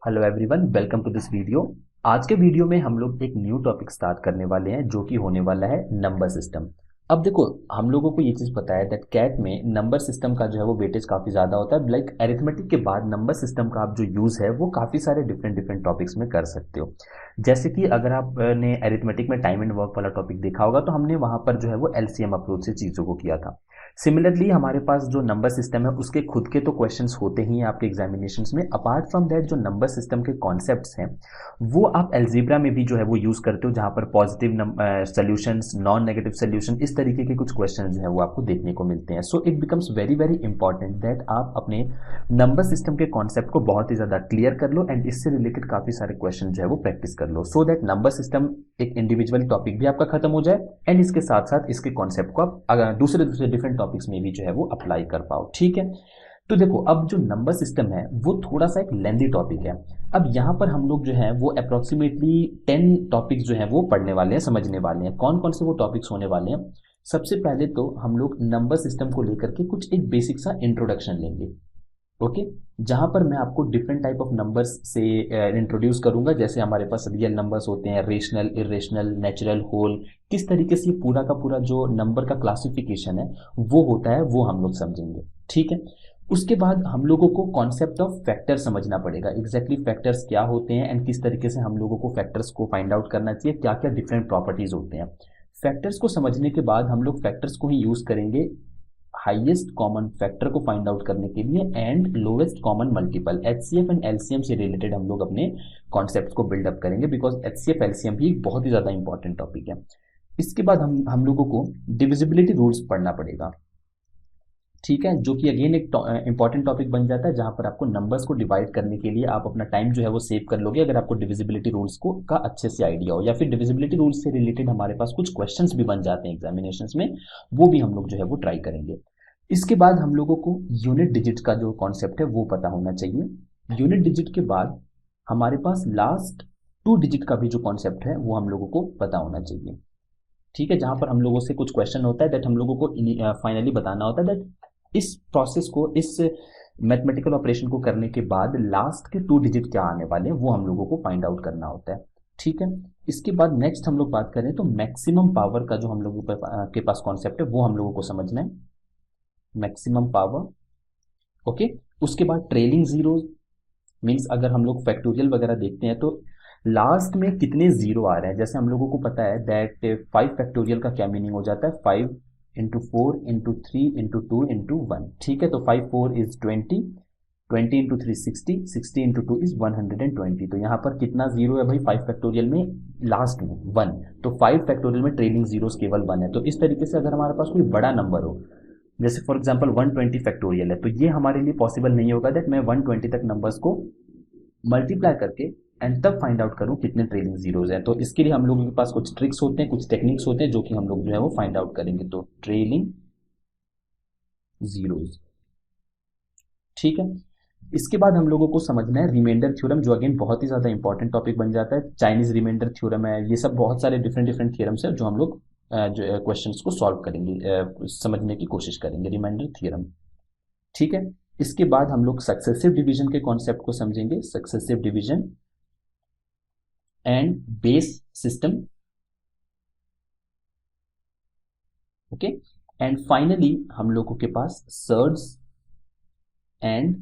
Hello everyone, welcome to this video. आज के video में हम लोग एक न्यू टॉपिक स्टार्ट करने वाले हैं जो कि होने वाला है नंबर सिस्टम। अब देखो, हम लोगों को ये चीज़ पता है दैट कैट में नंबर सिस्टम का जो है वो वेटेज काफ़ी ज़्यादा होता है। लाइक अरिथमेटिक के बाद नंबर सिस्टम का आप जो यूज़ है वो काफ़ी सारे डिफरेंट डिफरेंट टॉपिक्स में कर सकते हो। जैसे कि अगर आपने अरिथमेटिक में टाइम एंड वर्क वाला टॉपिक देखा होगा तो हमने वहाँ पर जो है वो एलसीएम अप्रोच से चीज़ों को किया था। सिमिलरली हमारे पास जो नंबर सिस्टम है उसके खुद के तो क्वेश्चंस होते ही हैं आपके एग्जामिनेशंस में। अपार्ट फ्रॉम दैट जो नंबर सिस्टम के कॉन्सेप्ट्स हैं वो आप एल्जीब्रा में भी जो है वो यूज़ करते हो, जहाँ पर positive solutions, non negative solution, इस तरीके के कुछ क्वेश्चन जो है वो आपको देखने को मिलते हैं। So it becomes very very important that आप अपने नंबर सिस्टम के कॉन्सेप्ट को बहुत ही ज़्यादा क्लियर कर लो एंड इससे रिलेटेड काफ़ी सारे क्वेश्चन जो है वो प्रैक्टिस कर लो, सो दैट नंबर सिस्टम एक इंडिविजुअल टॉपिक भी आपका खत्म हो जाए एंड इसके साथ साथ इसके कॉन्सेप्ट को आप अगर दूसरे दूसरे डिफरेंट टॉपिक्स में भी जो है वो अप्लाई कर पाओ। ठीक है, तो देखो अब जो नंबर सिस्टम है वो थोड़ा सा एक लेंदी टॉपिक है। अब यहाँ पर हम लोग जो है वो अप्रोक्सीमेटली 10 टॉपिक्स जो है वो पढ़ने वाले हैं, समझने वाले हैं। कौन कौन से वो टॉपिक्स होने वाले हैं? सबसे पहले तो हम लोग नंबर सिस्टम को लेकर के कुछ एक बेसिक सा इंट्रोडक्शन लेंगे। ओके, जहां पर मैं आपको डिफरेंट टाइप ऑफ नंबर्स से इंट्रोड्यूस करूंगा। जैसे हमारे पास रियल नंबर्स होते हैं, रेशनल, इरेशनल, नेचुरल, होल, किस तरीके से ये पूरा का पूरा जो नंबर का क्लासिफिकेशन है वो होता है वो हम लोग समझेंगे। ठीक है, उसके बाद हम लोगों को कॉन्सेप्ट ऑफ फैक्टर समझना पड़ेगा। एग्जैक्टली फैक्टर्स क्या होते हैं एंड किस तरीके से हम लोगों को फैक्टर्स को फाइंड आउट करना चाहिए, क्या क्या डिफरेंट प्रॉपर्टीज होते हैं। फैक्टर्स को समझने के बाद हम लोग फैक्टर्स को ही यूज करेंगे हाईएस्ट कॉमन फैक्टर को फाइंड आउट करने के लिए and lowest common multiple, HCF and LCM से रिलेटेड हम लोग अपने कॉन्सेप्ट को बिल्डअप करेंगे, बिकॉज एचसीएफ एलसीएम भी एक बहुत ही ज्यादा इंपॉर्टेंट टॉपिक है। इसके बाद हम लोगों को डिविजिबिलिटी रूल्स पढ़ना पड़ेगा। ठीक है, जो कि अगेन एक इंपॉर्टेंट टॉपिक बन जाता है, जहां पर आपको नंबर्स को डिवाइड करने के लिए आप अपना टाइम जो है वो सेव कर लोगे अगर आपको डिविजिबिलिटी रूल्स को का अच्छे से आइडिया हो, या फिर डिविजिबिलिटी रूल्स से रिलेटेड हमारे पास कुछ क्वेश्चंस भी बन जाते हैं एग्जामिनेशंस में, वो भी हम लोग जो है वो ट्राई करेंगे। इसके बाद हम लोगों को यूनिट डिजिट का जो कॉन्सेप्ट है वो पता होना चाहिए। यूनिट डिजिट के बाद हमारे पास लास्ट 2 डिजिट का भी जो कॉन्सेप्ट है वो हम लोगों को पता होना चाहिए। ठीक है, जहां पर हम लोगों से कुछ क्वेश्चन होता है दैट हम लोगों को फाइनली बताना होता है दैट इस प्रोसेस को, इस मैथमेटिकल ऑपरेशन को करने के बाद लास्ट के 2 डिजिट क्या आने वाले हैं वो हम लोगों को फाइंड आउट करना होता है। ठीक है, इसके बाद नेक्स्ट हम लोग बात करें तो मैक्सिमम पावर का जो हम लोगों के पास कॉन्सेप्ट है वो हम लोगों को समझना है। Maximum power, okay. उसके बाद ट्रेलिंग जीरो, मीन्स अगर हम लोग फैक्टोरियल वगैरह देखते हैं तो लास्ट में कितने जीरो आ रहे हैं। जैसे हम लोगों को पता है दैट 5 फैक्टोरियल का क्या मीनिंग हो जाता है, 5 इंटू 4 इंटू 3 इंटू 2 इंटू 1। ठीक है, तो 5 4 इज 20, 20 इंटू 3 60, 60 इंटू 2 इज 120। तो यहाँ पर कितना जीरो है भाई 5 फैक्टोरियल में? लास्ट में 1। तो 5 फैक्टोरियल में ट्रेलिंग जीरोस केवल 1 है। तो इस तरीके से अगर हमारे पास कोई बड़ा नंबर हो, जैसे फॉर एग्जांपल 120 फैक्टोरियल है, तो ये हमारे लिए पॉसिबल नहीं होगा दैट मैं 120 तक नंबर्स को मल्टीप्लाई करके एंड तब फाइंड आउट करूं कितने ट्रेलिंग जीरोज हैं। तो इसके लिए हम लोगों के पास कुछ ट्रिक्स होते हैं, कुछ टेक्निक्स होते हैं जो कि हम लोग जो है वो फाइंड आउट करेंगे। तो ट्रेलिंग जीरोज, ठीक है। इसके बाद हम लोगों को समझना है रिमाइंडर थ्योरम, जो अगेन बहुत ही ज्यादा इंपॉर्टेंट टॉपिक बन जाता है। चाइनीज रिमाइंडर थ्योरम है, ये सब बहुत सारे डिफरेंट डिफरेंट थ्योरम्स है जो हम लोग जो क्वेश्चंस को सॉल्व करेंगे, समझने की कोशिश करेंगे, रिमाइंडर थ्योरम। ठीक है, इसके बाद हम लोग सक्सेसिव डिवीजन के कॉन्सेप्ट को समझेंगे, successive division and base system. Okay, and finally हम लोगों के पास सर्ड्स एंड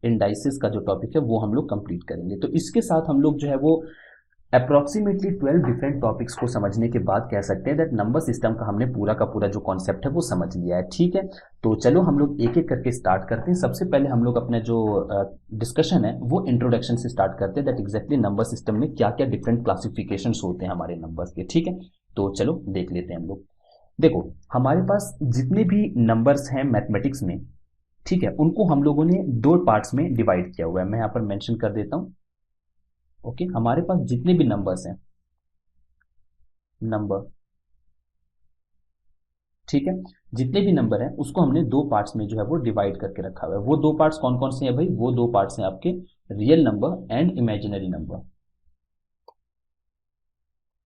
इंडाइसिस का जो टॉपिक है वो हम लोग कंप्लीट करेंगे। तो इसके साथ हम लोग जो है वो अप्रोक्सीमेटली 12 डिफरेंट टॉपिक्स को समझने के बाद कह सकते हैं दैट नंबर सिस्टम का हमने पूरा का पूरा जो कॉन्सेप्ट है वो समझ लिया है। ठीक है, तो चलो हम लोग एक एक करके स्टार्ट करते हैं। सबसे पहले हम लोग अपना जो डिस्कशन है वो इंट्रोडक्शन से स्टार्ट करते हैं दैट एग्जैक्टली नंबर सिस्टम में क्या क्या डिफरेंट क्लासिफिकेशन होते हैं हमारे नंबर्स के। ठीक है, तो चलो देख लेते हैं हम लोग। देखो, हमारे पास जितने भी नंबर्स हैं मैथमेटिक्स में, ठीक है, उनको हम लोगों ने 2 पार्ट्स में डिवाइड किया हुआ है। मैं यहाँ पर मेंशन कर देता हूँ। ओके, हमारे पास जितने भी नंबर्स हैं, नंबर, ठीक है, जितने भी नंबर हैं उसको हमने 2 पार्ट्स में जो है वो डिवाइड करके रखा हुआ है। वो 2 पार्ट्स कौन कौन से हैं भाई? वो 2 पार्ट्स हैं आपके real number and imaginary number.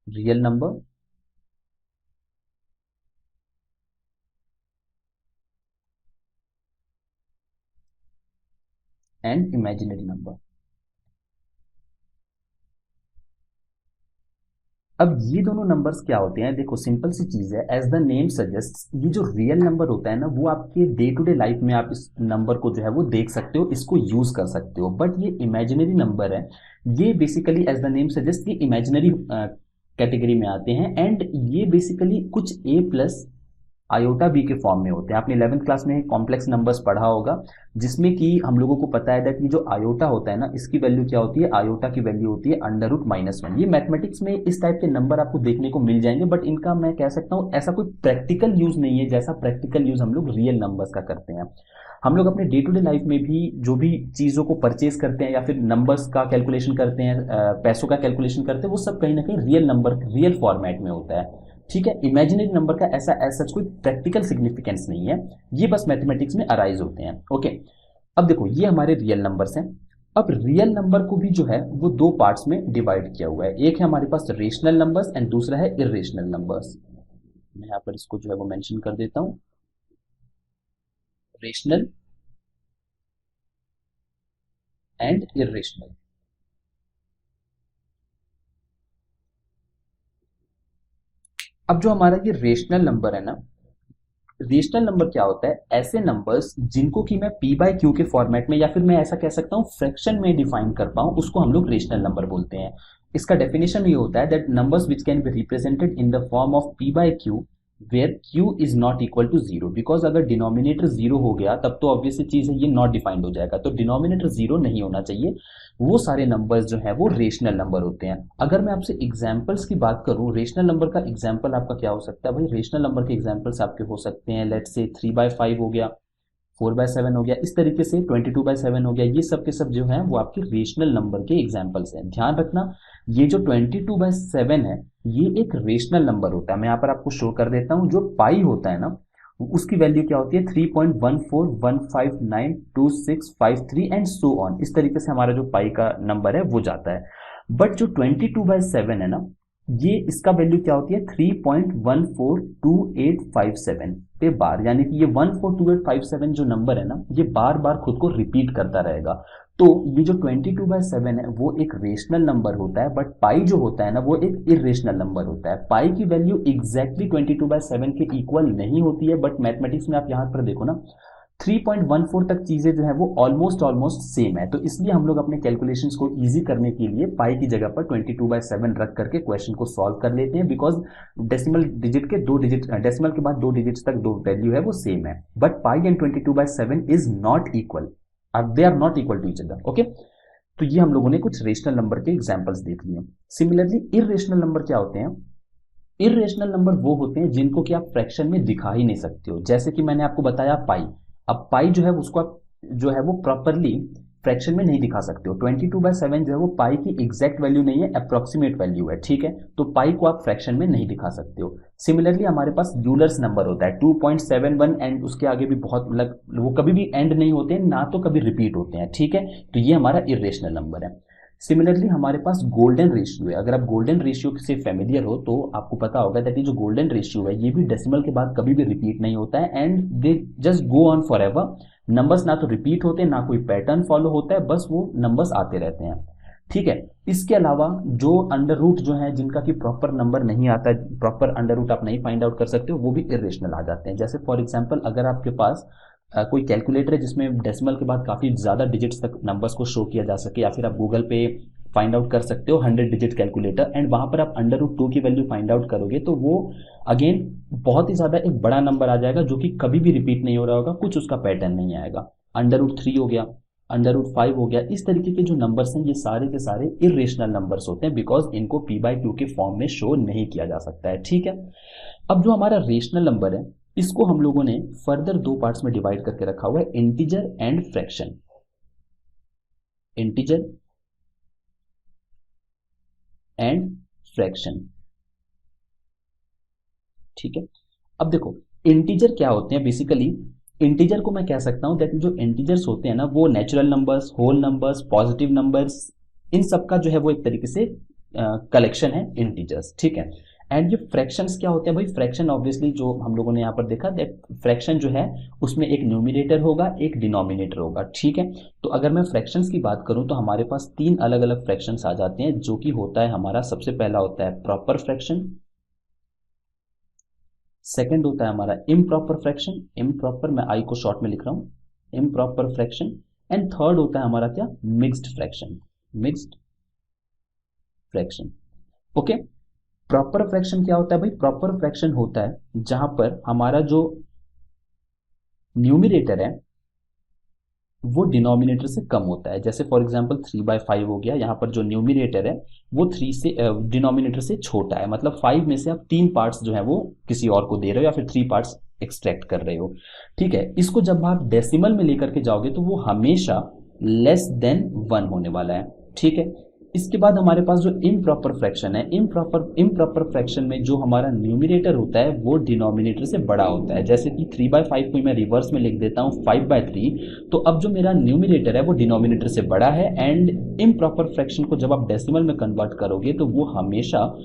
Real number and imaginary number. अब ये दोनों नंबर्स क्या होते हैं, देखो सिंपल सी चीज है, एज द नेम सजेस्ट, ये जो रियल नंबर होता है ना वो आपके डे टू डे लाइफ में आप इस नंबर को जो है वो देख सकते हो, इसको यूज कर सकते हो, बट ये इमेजिनरी नंबर है। ये basically as the name suggest ये इमेजिनरी कैटेगरी में आते हैं, एंड ये बेसिकली कुछ ए प्लस आयोटा बी के फॉर्म में होते हैं। आपने 11th क्लास में कॉम्प्लेक्स नंबर्स पढ़ा होगा, जिसमें कि हम लोगों को पता है दैट ये जो आयोटा होता है ना, इसकी वैल्यू क्या होती है, आयोटा की वैल्यू होती है √-1। ये मैथमेटिक्स में इस टाइप के नंबर आपको देखने को मिल जाएंगे, बट इनका मैं कह सकता हूँ ऐसा कोई प्रैक्टिकल यूज नहीं है जैसा प्रैक्टिकल यूज हम लोग रियल नंबर्स का करते हैं। हम लोग अपने डे टू डे लाइफ में भी जो भी चीज़ों को परचेज करते हैं या फिर नंबर्स का कैलकुलेशन करते हैं, पैसों का कैलकुलेशन करते हैं, वो सब कहीं ना कहीं रियल नंबर, रियल फॉर्मेट में होता है। ठीक है, इमेजिनरी नंबर का ऐसा एज सच कोई प्रैक्टिकल सिग्निफिकेंस नहीं है, ये बस मैथमेटिक्स में अराइज होते हैं। ओके, अब देखो ये हमारे रियल नंबर्स हैं। अब रियल नंबर को भी जो है वो दो पार्ट्स में डिवाइड किया हुआ है, एक है हमारे पास रेशनल नंबर्स एंड दूसरा है इरेशनल नंबर्स। मैं यहाँ पर इसको जो है वो मेंशन कर देता हूँ, रेशनल एंड इरेशनल। अब जो हमारा ये रेशनल नंबर है ना, रेशनल नंबर क्या होता है, ऐसे नंबर्स जिनको कि मैं पी बाय क्यू के फॉर्मेट में या फिर मैं ऐसा कह सकता हूँ फ्रैक्शन में डिफाइन कर पाऊँ, उसको हम लोग रेशनल नंबर बोलते हैं। इसका डेफिनेशन ये होता है that numbers which can be represented in the form of P by Q where Q is not equal to zero. Because अगर डिनोमिनेटर जीरो हो गया तब तो ऑब्वियस चीज है ये नॉट डिफाइंड हो जाएगा, तो डिनोमिनेटर जीरो नहीं होना चाहिए। वो सारे नंबर्स जो है वो रेशनल नंबर होते हैं। अगर मैं आपसे एग्जांपल्स की बात करूं, रेशनल नंबर का एग्जांपल आपका क्या हो सकता है भाई, रेशनल नंबर के एग्जांपल्स आपके हो सकते हैं, लेट्स से 3/5 हो गया, 4/7 हो गया, इस तरीके से 22/7 हो गया, ये सब के सब जो है वो आपके रेशनल नंबर के एग्जांपल्स हैं। ध्यान रखना, ये जो 22/7 है ये एक रेशनल नंबर होता है। मैं यहाँ पर आपको शो कर देता हूँ, जो पाई होता है ना उसकी वैल्यू क्या होती है, 3.141592653 एंड सो ऑन, इस तरीके से हमारा जो पाई का नंबर है वो जाता है। बट जो 22/7 है ना, ये इसका वैल्यू क्या होती है, 3.142857 पे बार, यानी कि ये 142857 जो नंबर है ना ये बार बार खुद को रिपीट करता रहेगा। तो ये जो 22/7 है वो एक रेशनल नंबर होता है, बट पाई जो होता है ना वो एक इरेशनल नंबर होता है। पाई की वैल्यू एग्जैक्टली 22/7 के इक्वल नहीं होती है, बट मैथमेटिक्स में आप यहाँ पर देखो ना 3.14 तक चीजें जो है वो ऑलमोस्ट ऑलमोस्ट सेम है, तो इसलिए हम लोग अपने कैलकुलेशंस को इजी करने के लिए पाई की जगह पर 22/7 रख करके क्वेश्चन को सॉल्व कर लेते हैं। बिकॉज डेसिमल डिजिट के दो डिजिट, डेसिमल के बाद दो डिजिट्स तक दो वैल्यू है वो सेम है, but pi and 22/7 is not equal, they are not equal to each other. Okay, तो ये हम लोगों ने कुछ रेशनल नंबर के एग्जांपल्स देख लिए। सिमिलरली इरेशनल नंबर क्या होते हैं, इरेशनल नंबर वो होते हैं जिनको कि आप फ्रैक्शन में दिखा ही नहीं सकते हो, जैसे कि मैंने आपको बताया पाई। अब पाई जो है उसको आप जो है वो प्रॉपरली फ्रैक्शन में नहीं दिखा सकते हो। 22/7 जो है वो पाई की एग्जैक्ट वैल्यू नहीं है, अप्रोक्सीमेट वैल्यू है, ठीक है, तो पाई को आप फ्रैक्शन में नहीं दिखा सकते हो। सिमिलरली हमारे पास यूलर्स नंबर होता है 2.71 एंड उसके आगे भी बहुत मतलब वो कभी भी एंड नहीं होते हैं ना तो कभी रिपीट होते हैं, ठीक है, तो ये हमारा इरेशनल नंबर है। सिमिलरली हमारे पास गोल्डन रेशियो है। अगर आप गोल्डन रेशियो से फेमिलियर हो तो आपको पता होगा दैट ये जो गोल्डन रेशियो है ये भी डेसिमल के बाद कभी भी रिपीट नहीं होता है, and they just go on for ever. Numbers ना तो रिपीट होते हैं ना कोई पैटर्न फॉलो होता है, बस वो नंबर्स आते रहते हैं, ठीक है। इसके अलावा जो अंडर रूट जो है जिनका कि प्रॉपर नंबर नहीं आता, प्रॉपर अंडर रूट आप नहीं फाइंड आउट कर सकते हो, वो भी इरेशनल आ जाते हैं। जैसे फॉर एग्जांपल अगर आपके पास कोई कैलकुलेटर है जिसमें डेसिमल के बाद काफ़ी ज़्यादा डिजिट्स तक नंबर्स को शो किया जा सके, या फिर आप गूगल पे फाइंड आउट कर सकते हो 100 डिजिट कैलकुलेटर, एंड वहाँ पर आप अंडर रूट 2 की वैल्यू फाइंड आउट करोगे तो वो अगेन बहुत ही ज़्यादा एक बड़ा नंबर आ जाएगा जो कि कभी भी रिपीट नहीं हो रहा होगा, कुछ उसका पैटर्न नहीं आएगा। अंडर रूट 3 हो गया, अंडर रूट 5 हो गया, इस तरीके के जो नंबर्स हैं ये सारे के सारे इरेशनल नंबर्स होते हैं, बिकॉज इनको p/q के फॉर्म में शो नहीं किया जा सकता है, ठीक है। अब जो हमारा रेशनल नंबर है इसको हम लोगों ने फर्दर दो पार्ट्स में डिवाइड करके रखा हुआ है, integer and fraction. Integer and fraction, ठीक है। अब देखो इंटीजर क्या होते हैं, बेसिकली इंटीजर को मैं कह सकता हूं दैट जो इंटीजर्स होते हैं ना वो natural numbers, whole numbers, positive numbers, इन सब का जो है वो एक तरीके से कलेक्शन है इंटीजर्स, ठीक है। एंड ये फ्रैक्शंस क्या होते हैं भाई, फ्रैक्शन ऑब्वियसली जो हम लोगों ने यहाँ पर देखा दैट फ्रैक्शन जो है उसमें एक न्यूमिनेटर होगा एक डिनोमिनेटर होगा, ठीक है। तो अगर मैं फ्रैक्शंस की बात करूं तो हमारे पास तीन अलग अलग फ्रैक्शंस आ जाते हैं, जो कि होता है हमारा सबसे पहला होता है प्रॉपर फ्रैक्शन, सेकंड होता है हमारा इम्प्रॉपर फ्रैक्शन, इम्प्रॉपर मैं आई को शॉर्ट में लिख रहा हूं, इम्प्रॉपर फ्रैक्शन, एंड थर्ड होता है हमारा क्या, mixed fraction, mixed fraction. Okay, proper fraction क्या होता है भाई, प्रॉपर फ्रैक्शन होता है जहां पर हमारा जो न्यूमिनेटर है वो डिनोमिनेटर से कम होता है। जैसे फॉर एग्जांपल 3/5 हो गया, यहाँ पर जो न्यूमिनेटर है वो 3 से डिनोमिनेटर से छोटा है, मतलब 5 में से आप 3 पार्ट्स जो है वो किसी और को दे रहे हो या फिर 3 पार्ट्स एक्सट्रैक्ट कर रहे हो, ठीक है। इसको जब आप डेसिमल में लेकर के जाओगे तो वो हमेशा लेस देन 1 होने वाला है, ठीक है। इसके बाद हमारे पास जो इम्प्रॉपर फ्रैक्शन है, इम्प्रॉपर फ्रैक्शन में जो हमारा न्यूमिनेटर होता है वो डिनोमिनेटर से बड़ा होता है। जैसे कि 3/5 को मैं रिवर्स में लिख देता हूँ 5/3, तो अब जो मेरा न्यूमिनेटर है वो डिनोमिनेटर से बड़ा है, एंड इम्प्रॉपर फ्रैक्शन को जब आप डेसिमल में कन्वर्ट करोगे तो वो हमेशा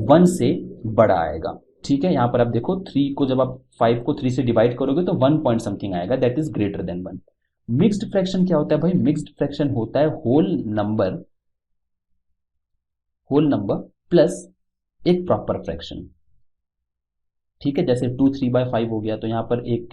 1 से बड़ा आएगा, ठीक है। यहाँ पर आप देखो 3 को जब आप 5 को 3 से डिवाइड करोगे तो 1 पॉइंट समथिंग आएगा, that is greater than 1। Mixed fraction क्या होता है भाई, मिक्स्ड फ्रैक्शन होता है होल नंबर प्लस एक प्रॉपर फ्रैक्शन, ठीक है। जैसे 2 3/5 हो गया, तो यहाँ पर एक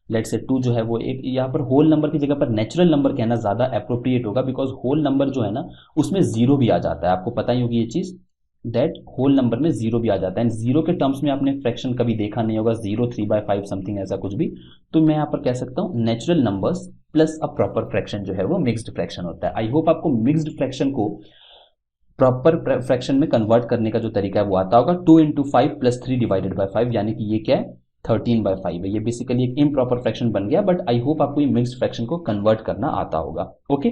लेट से 2 जो है वो एक, यहाँ पर होल नंबर की जगह पर नेचुरल नंबर कहना ज़्यादा अप्रोप्रिएट होगा, बिकॉज होल नंबर जो है ना उसमें जीरो भी आ जाता है, आपको पता ही होगी ये चीज़, दैट होल नंबर में जीरो भी आ जाता है, एंड जीरो के टर्म्स में आपने फ्रैक्शन कभी देखा नहीं होगा, 0 3/5 समथिंग ऐसा कुछ भी। तो मैं यहाँ पर कह सकता हूँ natural numbers plus a proper fraction जो है वो मिक्स्ड फ्रैक्शन होता है। आई होप आपको मिक्स्ड फ्रैक्शन को प्रॉपर फ्रैक्शन में कन्वर्ट करने का जो तरीका है वो आता होगा। 2 × 5 + 3/5 यानी कि ये क्या है, 13/5 है। ये बेसिकली एक इम्प्रॉपर फ्रैक्शन बन गया, बट आई होप आपको ये मिक्स्ड फ्रैक्शन को कन्वर्ट करना आता होगा। ओके,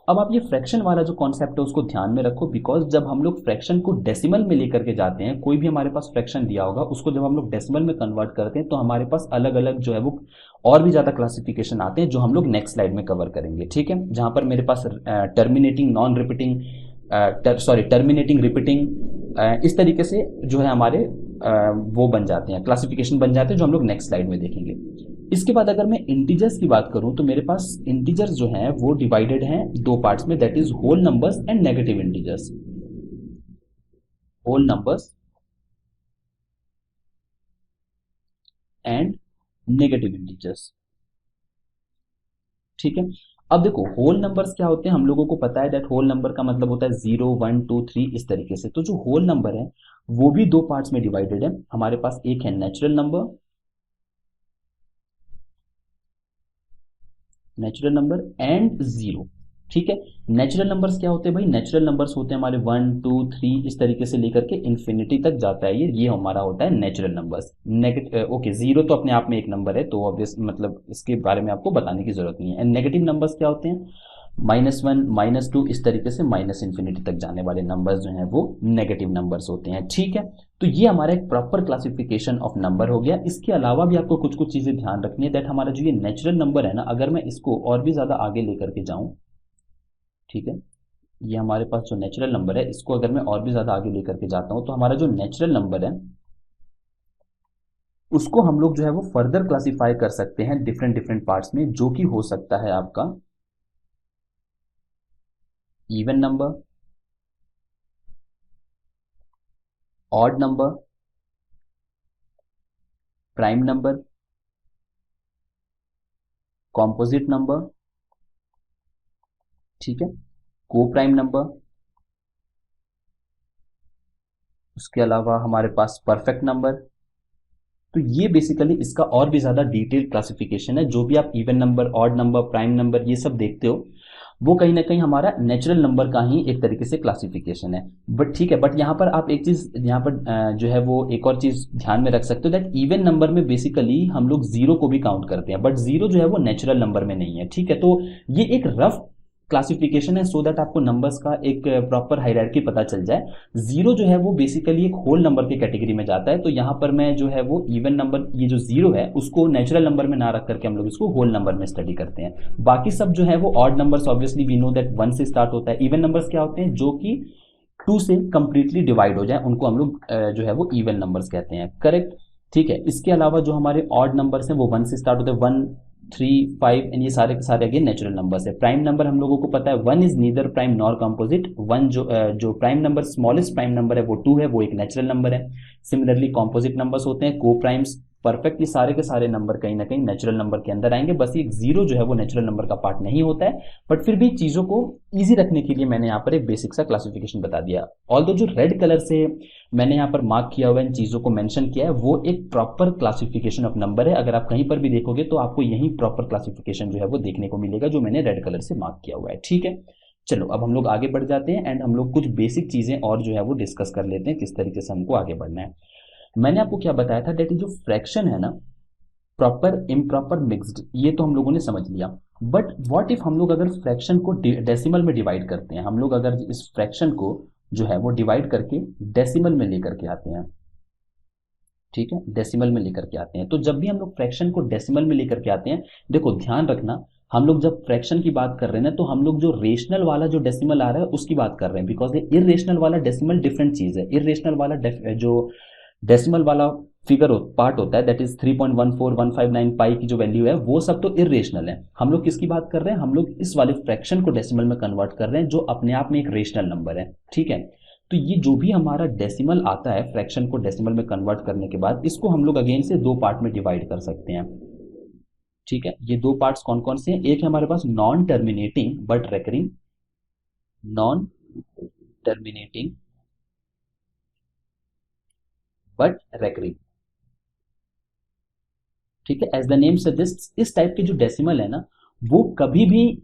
अब आप ये फ्रैक्शन वाला जो कॉन्सेप्ट है उसको ध्यान में रखो, बिकॉज जब हम लोग फ्रैक्शन को डेसिमल में लेकर के जाते हैं, कोई भी हमारे पास फ्रैक्शन दिया होगा उसको जब हम लोग डेसिमल में कन्वर्ट करते हैं तो हमारे पास अलग अलग जो है वो और भी ज्यादा क्लासिफिकेशन आते हैं, जो हम लोग नेक्स्ट स्लाइड में कवर करेंगे, ठीक है। जहां पर मेरे पास terminating non repeating terminating repeating इस तरीके से जो है हमारे वो बन जाते हैं, क्लासिफिकेशन बन जाते हैं, जो हम लोग नेक्स्ट स्लाइड में देखेंगे। इसके बाद अगर मैं इंटीजर्स की बात करूं तो मेरे पास इंटीजर्स जो हैं वो डिवाइडेड हैं दो पार्ट्स में, that is whole numbers and negative integers. Whole numbers and negative integers, ठीक है। अब देखो होल नंबर्स क्या होते हैं, हम लोगों को पता है दैट होल नंबर का मतलब होता है 0 1 2 3 इस तरीके से। तो जो होल नंबर है वो भी दो पार्ट्स में डिवाइडेड है, हमारे पास एक है नेचुरल नंबर एंड जीरो, ठीक है। नेचुरल नंबर्स क्या होते हैं भाई, नेचुरल नंबर्स होते हैं हमारे 1 2 3 इस तरीके से लेकर के इन्फिनिटी तक जाता है, ये हमारा होता है natural numbers. Negative okay, zero तो अपने आप में एक नंबर है, तो ऑब्वियस मतलब इसके बारे में आपको बताने की जरूरत नहीं है। एंड नेगेटिव नंबर्स क्या होते हैं, -1 -2 इस तरीके से माइनस इन्फिनिटी तक जाने वाले नंबर्स जो हैं वो नेगेटिव नंबर्स होते हैं, ठीक है। तो ये हमारा एक प्रॉपर क्लासिफिकेशन ऑफ नंबर हो गया। इसके अलावा भी आपको कुछ कुछ चीजें ध्यान रखनी है, दैट हमारा जो ये नेचुरल नंबर है ना, अगर मैं इसको और भी ज्यादा आगे लेकर के जाऊं, ठीक है, ये हमारे पास जो नेचुरल नंबर है इसको अगर मैं और भी ज्यादा आगे लेकर के जाता हूं तो हमारा जो नेचुरल नंबर है उसको हम लोग जो है वो फर्दर क्लासिफाई कर सकते हैं डिफरेंट डिफरेंट पार्ट्स में, जो कि हो सकता है आपका even number, odd number, prime number, composite number, ठीक है, को प्राइम नंबर, उसके अलावा हमारे पास परफेक्ट नंबर। तो ये बेसिकली इसका और भी ज्यादा डिटेल क्लासिफिकेशन है। जो भी आप even number, odd number, prime number ये सब देखते हो वो कहीं ना कहीं हमारा नेचुरल नंबर का ही एक तरीके से क्लासिफिकेशन है, बट ठीक है। बट यहाँ पर आप एक चीज यहाँ पर जो है वो एक और चीज ध्यान में रख सकते हो, दैट इवन नंबर में बेसिकली हम लोग जीरो को भी काउंट करते हैं, बट जीरो जो है वो नेचुरल नंबर में नहीं है, ठीक है। तो ये एक रफ क्लासिफिकेशन है, सो दैट आपको नंबर्स का एक प्रॉपर हायरार्की पता चल जाए। जीरो जो है वो बेसिकली एक होल नंबर की कैटेगरी में जाता है, तो यहाँ पर मैं जो है वो इवन नंबर, ये जो जीरो है उसको नेचुरल नंबर में ना रख करके हम लोग इसको होल नंबर में स्टडी करते हैं। बाकी सब जो है वो odd numbers, obviously we know that 1 से स्टार्ट होता है। इवन नंबर्स क्या होते हैं, जो कि 2 से कंप्लीटली डिवाइड हो जाए, उनको हम लोग जो है वो इवन नंबर्स कहते हैं। करेक्ट, ठीक है। इसके अलावा जो हमारे ऑड नंबर्स हैं वो 1 से स्टार्ट होते हैं, 1, 3, 5 एंड ये सारे के सारे अगेन नेचुरल नंबर्स है। प्राइम नंबर हम लोगों को पता है 1 is neither prime nor composite. 1 जो prime number smallest prime number है वो 2 है, वो एक नेचुरल नंबर है। सिमिलरली कॉम्पोजिट नंबर्स होते हैं, को प्राइम्स, परफेक्ट, ये सारे के सारे नंबर कहीं ना कहीं नेचुरल नंबर के अंदर आएंगे। बस एक जीरो जो है वो नेचुरल नंबर का पार्ट नहीं होता है, बट फिर भी चीजों को इजी रखने के लिए मैंने यहाँ पर एक बेसिक सा क्लासिफिकेशन बता दिया। ऑल्दो जो रेड कलर से मैंने यहाँ पर मार्क किया हुआ है, इन चीजों को मेंशन किया है, वो एक प्रॉपर क्लासिफिकेशन ऑफ नंबर है। अगर आप कहीं पर भी देखोगे तो आपको यही प्रॉपर क्लासिफिकेशन जो है वो देखने को मिलेगा, जो मैंने रेड कलर से मार्क किया हुआ है। ठीक है, चलो अब हम लोग आगे बढ़ जाते हैं एंड हम लोग कुछ बेसिक चीजें और जो है वो डिस्कस कर लेते हैं, किस तरीके से हमको आगे बढ़ना है। मैंने आपको क्या बताया था, डेट जो फ्रैक्शन है ना, प्रॉपर इम्प्रॉपर मिक्स्ड, ये तो हम लोगों ने समझ लिया। बट व्हाट इफ हम लोग अगर फ्रैक्शन को डेसिमल में डिवाइड करते हैं, हम लोग अगर इस फ्रैक्शन को जो है वो डिवाइड करके डेसिमल में लेकर के आते हैं, ठीक है, डेसिमल में लेकर के आते हैं, तो जब भी हम लोग फ्रैक्शन को डेसिमल में लेकर के आते हैं, देखो ध्यान रखना, हम लोग जब फ्रैक्शन की बात कर रहे हैं ना, तो हम लोग जो रेशनल वाला जो डेसिमल आ रहा है उसकी बात कर रहे हैं, बिकॉज ये इरेशनल वाला डेसिमल डिफरेंट चीज है। इरेशनल वाला जो डेसिमल वाला फिगर पार्ट होता है, दैट इज 3.14159 पाई की जो वैल्यू है, वो सब तो इरेशनल है। हम लोग किसकी बात कर रहे हैं, हम लोग इस वाले फ्रैक्शन को डेसिमल में कन्वर्ट कर रहे हैं, जो अपने आप में एक रेशनल नंबर है। ठीक है, तो ये जो भी हमारा डेसिमल आता है, फ्रैक्शन को डेसिमल में कन्वर्ट करने के बाद, इसको हम लोग अगेन से दो पार्ट में डिवाइड कर सकते हैं। ठीक है, ये दो पार्ट्स कौन कौन से हैं, एक है हमारे पास non terminating but recurring, non terminating but recurring. ठीक है, एज द नेम सजेस्ट, इस टाइप के जो डेसिमल है ना, वो कभी भी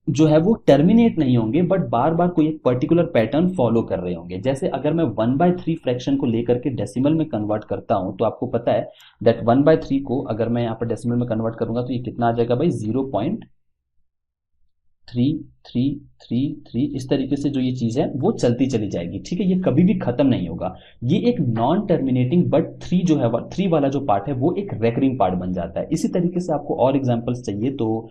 जो है वो टर्मिनेट नहीं होंगे, बट बार बार कोई एक पर्टिकुलर पैटर्न फॉलो कर रहे होंगे। जैसे अगर मैं 1/3 फ्रैक्शन को लेकर के डेसिमल में कन्वर्ट करता हूं, तो आपको पता है दैट 1/3 को अगर मैं यहाँ पर डेसिमल में कन्वर्ट करूंगा तो ये कितना आ जाएगा भाई, 0.3333, इस तरीके से जो ये चीज है वो चलती चली जाएगी। ठीक है, ये कभी भी खत्म नहीं होगा। ये एक नॉन टर्मिनेटिंग बट थ्री जो है, थ्री वाला जो पार्ट है वो एक रेकरिंग पार्ट बन जाता है। इसी तरीके से आपको और एग्जांपल्स चाहिए तो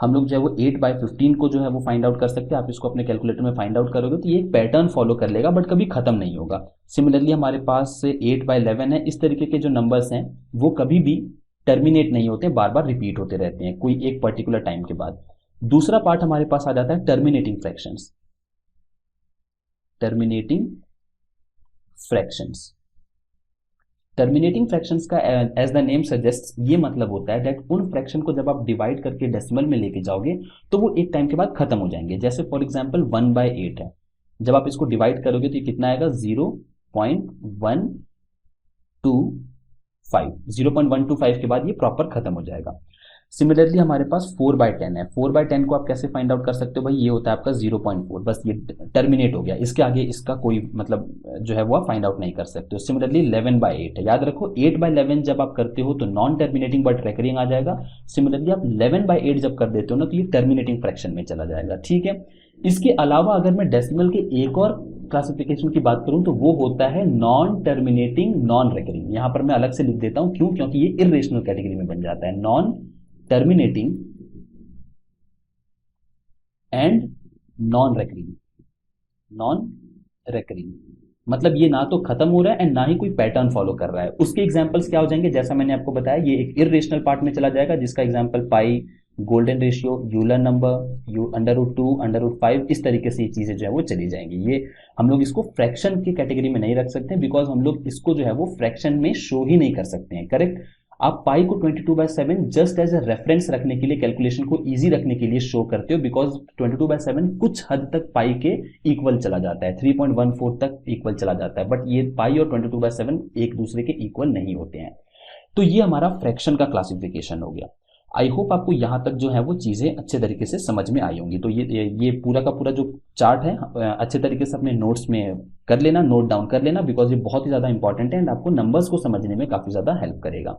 हम लोग जो है वो 8/15 को जो है वो फाइंड आउट कर सकते हैं। आप इसको अपने कैलकुलेटर में फाइंड आउट करोगे तो ये एक पैटर्न फॉलो कर लेगा, बट कभी खत्म नहीं होगा। सिमिलरली हमारे पास 8/11 है, इस तरीके के जो नंबर्स हैं वो कभी भी टर्मिनेट नहीं होते, बार बार रिपीट होते रहते हैं कोई एक पर्टिकुलर टाइम के बाद। दूसरा पार्ट हमारे पास आ जाता है terminating fractions. Terminating fractions, terminating fractions का एज द नेम सजेस्ट ये मतलब होता है दैट उन फ्रैक्शन को जब आप डिवाइड करके डेसिमल में लेके जाओगे तो वो एक टाइम के बाद खत्म हो जाएंगे। जैसे फॉर एग्जांपल 1/8 है, जब आप इसको डिवाइड करोगे तो ये कितना आएगा, 0.125 के बाद ये प्रॉपर खत्म हो जाएगा। सिमिलरली हमारे पास 4/10 है, 4/10 को आप कैसे फाइंड आउट कर सकते हो भाई, ये होता है आपका 0.4, बस ये टर्मिनेट हो गया, इसके आगे इसका कोई मतलब जो है वो आप फाइंड आउट नहीं कर सकते हो। सिमिलरली 11/8 है, याद रखो 8/11 जब आप करते हो तो नॉन टर्मिनेटिंग बट रेकरिंग आ जाएगा। सिमिलरली आप 11/8 जब कर देते हो ना तो ये टर्मिनेटिंग फ्रैक्शन में चला जाएगा। ठीक है, इसके अलावा अगर मैं डेसिमल के एक और क्लासिफिकेशन की बात करूं तो वो होता है नॉन टर्मिनेटिंग नॉन रेकरिंग। यहां पर मैं अलग से लिख देता हूं, क्यों, क्योंकि ये इरेशनल कैटेगरी में बन जाता है, non terminating and non recurring. Non recurring मतलब ये ना तो खत्म हो रहा है एंड ना ही कोई पैटर्न फॉलो कर रहा है। उसके एग्जांपल्स क्या हो जाएंगे, जैसा मैंने आपको बताया, ये एक इरेशनल पार्ट में चला जाएगा जिसका एग्जांपल पाई, गोल्डन रेशियो, यूलर नंबर, √2, √5, इस तरीके से ये चीजें जो है वो चली जाएंगी। ये हम लोग इसको फ्रैक्शन की कैटेगरी में नहीं रख सकते, बिकॉज हम लोग इसको जो है वो फ्रैक्शन में शो ही नहीं कर सकते हैं। करेक्ट, आप पाई को 22/7 जस्ट एज ए रेफरेंस रखने के लिए, कैलकुलेशन को इजी रखने के लिए शो करते हो, बिकॉज 22/7 कुछ हद तक पाई के इक्वल चला जाता है, 3.14 तक इक्वल चला जाता है, बट ये पाई और 22/7 एक दूसरे के इक्वल नहीं होते हैं। तो ये हमारा फ्रैक्शन का क्लासिफिकेशन हो गया। आई होप आपको यहाँ तक जो है वो चीज़ें अच्छे तरीके से समझ में आई होंगी। तो ये पूरा का पूरा जो चार्ट है अच्छे तरीके से अपने नोट्स में कर लेना, नोट डाउन कर लेना, बिकॉज ये बहुत ही ज़्यादा इंपॉर्टेंट है एंड आपको नंबर्स को समझने में काफ़ी ज़्यादा हेल्प करेगा।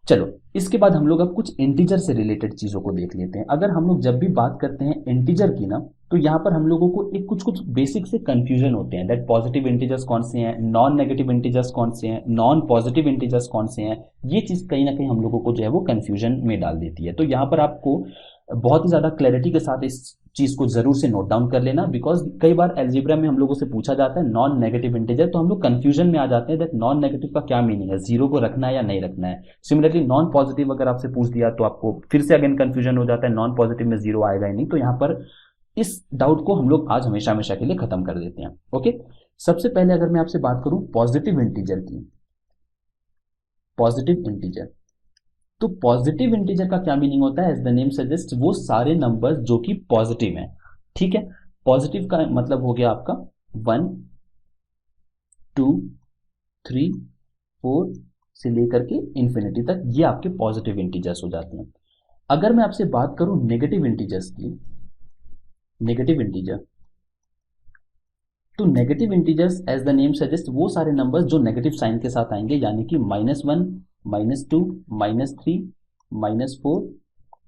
चलो, इसके बाद हम लोग अब कुछ इंटीजर से रिलेटेड चीज़ों को देख लेते हैं। अगर हम लोग जब भी बात करते हैं इंटीजर की ना, तो यहाँ पर हम लोगों को एक कुछ कुछ बेसिक से कंफ्यूजन होते हैं, दैट पॉजिटिव इंटीजर्स कौन से हैं, नॉन नेगेटिव इंटीजर्स कौन से हैं, नॉन पॉजिटिव इंटीजर्स कौन से हैं। ये चीज़ कहीं ना कहीं हम लोगों को जो है वो कंफ्यूजन में डाल देती है। तो यहाँ पर आपको बहुत ही ज़्यादा क्लैरिटी के साथ इस चीज़ को ज़रूर से नोट डाउन कर लेना, बिकॉज कई बार एल्जेब्रा में हम लोगों से पूछा जाता है नॉन नेगेटिव इंटीजर, तो हम लोग कंफ्यूजन में आ जाते हैं दैट नॉन नेगेटिव का क्या मीनिंग है, जीरो को रखना है या नहीं रखना है। सिमिलरली नॉन पॉजिटिव अगर आपसे पूछ दिया तो आपको फिर से अगेन कंफ्यूजन हो जाता है, नॉन पॉजिटिव में जीरो आएगा ही नहीं। तो यहाँ पर इस डाउट को हम लोग आज हमेशा हमेशा के लिए खत्म कर देते हैं। ओके, सबसे पहले अगर मैं आपसे बात करूं पॉजिटिव इंटीजर की, पॉजिटिव इंटीजर, तो पॉजिटिव इंटीजर का क्या मीनिंग होता है, एज द नेम सजेस्ट वो सारे नंबर्स जो कि पॉजिटिव हैं। ठीक है, पॉजिटिव का मतलब हो गया आपका 1 2 3 4 से लेकर के इंफिनिटी तक, ये आपके पॉजिटिव इंटीजर्स हो जाते हैं। अगर मैं आपसे बात करूं नेगेटिव इंटीजर्स की, नेगेटिव इंटीजर, तो negative integers as the name suggest वो सारे नंबर्स जो नेगेटिव साइन के साथ आएंगे, यानी कि -1 -2 -3 -4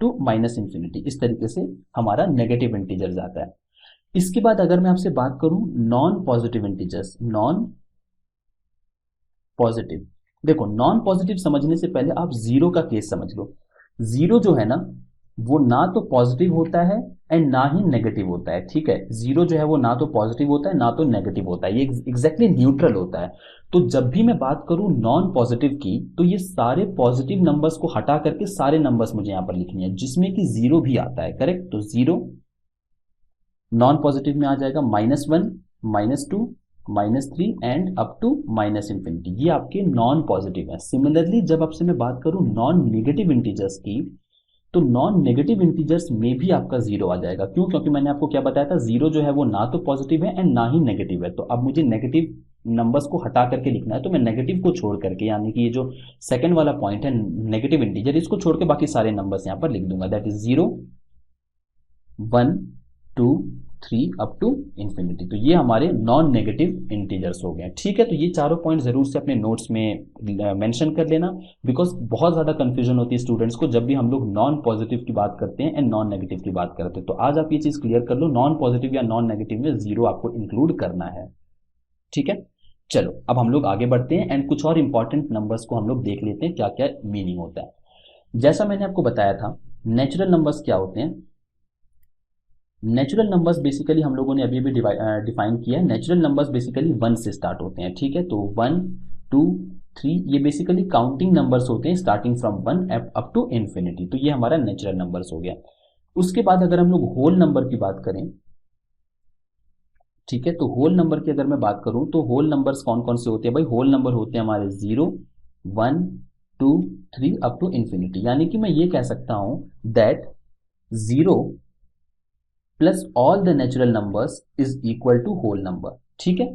टू माइनस इंफिनिटी, इस तरीके से हमारा नेगेटिव इंटीजर्स आता है। इसके बाद अगर मैं आपसे बात करूं non positive integers, non positive, देखो नॉन पॉजिटिव समझने से पहले आप जीरो का केस समझ लो। जीरो जो है ना, वो ना तो पॉजिटिव होता है एंड ना ही नेगेटिव होता है। ठीक है, जीरो जो है वो ना तो पॉजिटिव होता है ना तो नेगेटिव होता है, ये एग्जैक्टली न्यूट्रल होता है। तो जब भी मैं बात करूं नॉन पॉजिटिव की, तो ये सारे पॉजिटिव नंबर्स को हटा करके सारे नंबर्स मुझे यहां पर लिखनी है जिसमें कि जीरो भी आता है। करेक्ट, तो जीरो नॉन पॉजिटिव में आ जाएगा, -1 -2 -3 and up to minus infinity, ये आपके नॉन पॉजिटिव है। सिमिलरली जब आपसे मैं बात करूं नॉन नेगेटिव इंटीजर्स की, तो नॉन नेगेटिव इंटीजर्स में भी आपका जीरो आ जाएगा। क्यों? क्योंकि मैंने आपको क्या बताया था, जीरो जो है वो ना तो पॉजिटिव है एंड ना ही नेगेटिव है। तो अब मुझे नेगेटिव नंबर्स को हटा करके लिखना है, तो मैं नेगेटिव को छोड़ करके, यानी कि ये जो सेकंड वाला पॉइंट है नेगेटिव इंटीजर, इसको छोड़ के बाकी सारे नंबर्स यहां पर लिख दूंगा, that is 0 1 2 3 up to infinity. तो ये हमारे नॉन नेगेटिव इंटीजर्स हो गए। ठीक है, तो ये चारों पॉइंट जरूर से अपने नोट्स में मेंशन कर लेना, बिकॉज बहुत ज्यादा कंफ्यूजन होती है स्टूडेंट्स को जब भी हम लोग नॉन पॉजिटिव की बात करते हैं एंड नॉन नेगेटिव की बात करते हैं। तो आज आप ये चीज क्लियर कर लो, नॉन पॉजिटिव या नॉन नेगेटिव में जीरो आपको इंक्लूड करना है। ठीक है, चलो अब हम लोग आगे बढ़ते हैं एंड कुछ और इंपॉर्टेंट नंबर्स को हम लोग देख लेते हैं क्या क्या मीनिंग होता है। जैसा मैंने आपको बताया था, नेचुरल नंबर्स क्या होते हैं। नेचुरल नंबर्स बेसिकली हम लोगों ने अभी अभी डिफाइन किया है। नेचुरल नंबर्स बेसिकली 1 से स्टार्ट होते हैं। ठीक है, तो 1 2 3 ये बेसिकली काउंटिंग नंबर्स होते हैं starting from 1 up to infinity. तो ये हमारा नेचुरल नंबर्स हो गया। उसके बाद अगर हम लोग होल नंबर की बात करें, ठीक है, तो होल नंबर की अगर मैं बात करूं तो होल नंबर्स कौन कौन से होते हैं भाई, होल नंबर होते हैं हमारे 0 1 2 3 अप टू इंफिनिटी। यानी कि मैं ये कह सकता हूं that 0 plus all the natural numbers is equal to whole number. ठीक है,